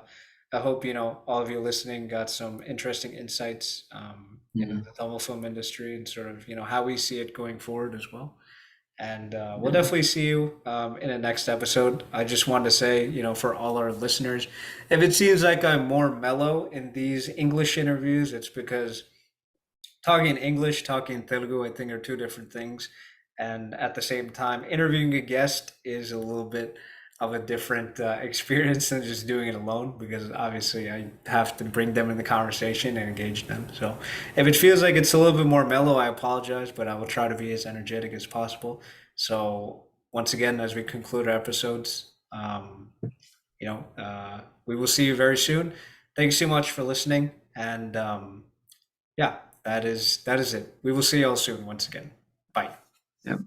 I hope you know all of you listening got some interesting insights into Yeah. the Tamil film industry and sort of you know how we see it going forward as well. And we'll Yeah. definitely see you in the next episode. I just wanted to say, you know, for all our listeners, if it seems like I'm more mellow in these English interviews, it's because talking English, talking Telugu, I think are two different things. And at the same time, interviewing a guest is a little bit of a different experience than just doing it alone because obviously I have to bring them in the conversation and engage them. So if it feels like it's a little bit more mellow, I apologize, but I will try to be as energetic as possible. So once again, as we conclude our episodes, we will see you very soon. Thanks so much for listening, and yeah, that is it. We will see you all soon once again. Bye. Yeah.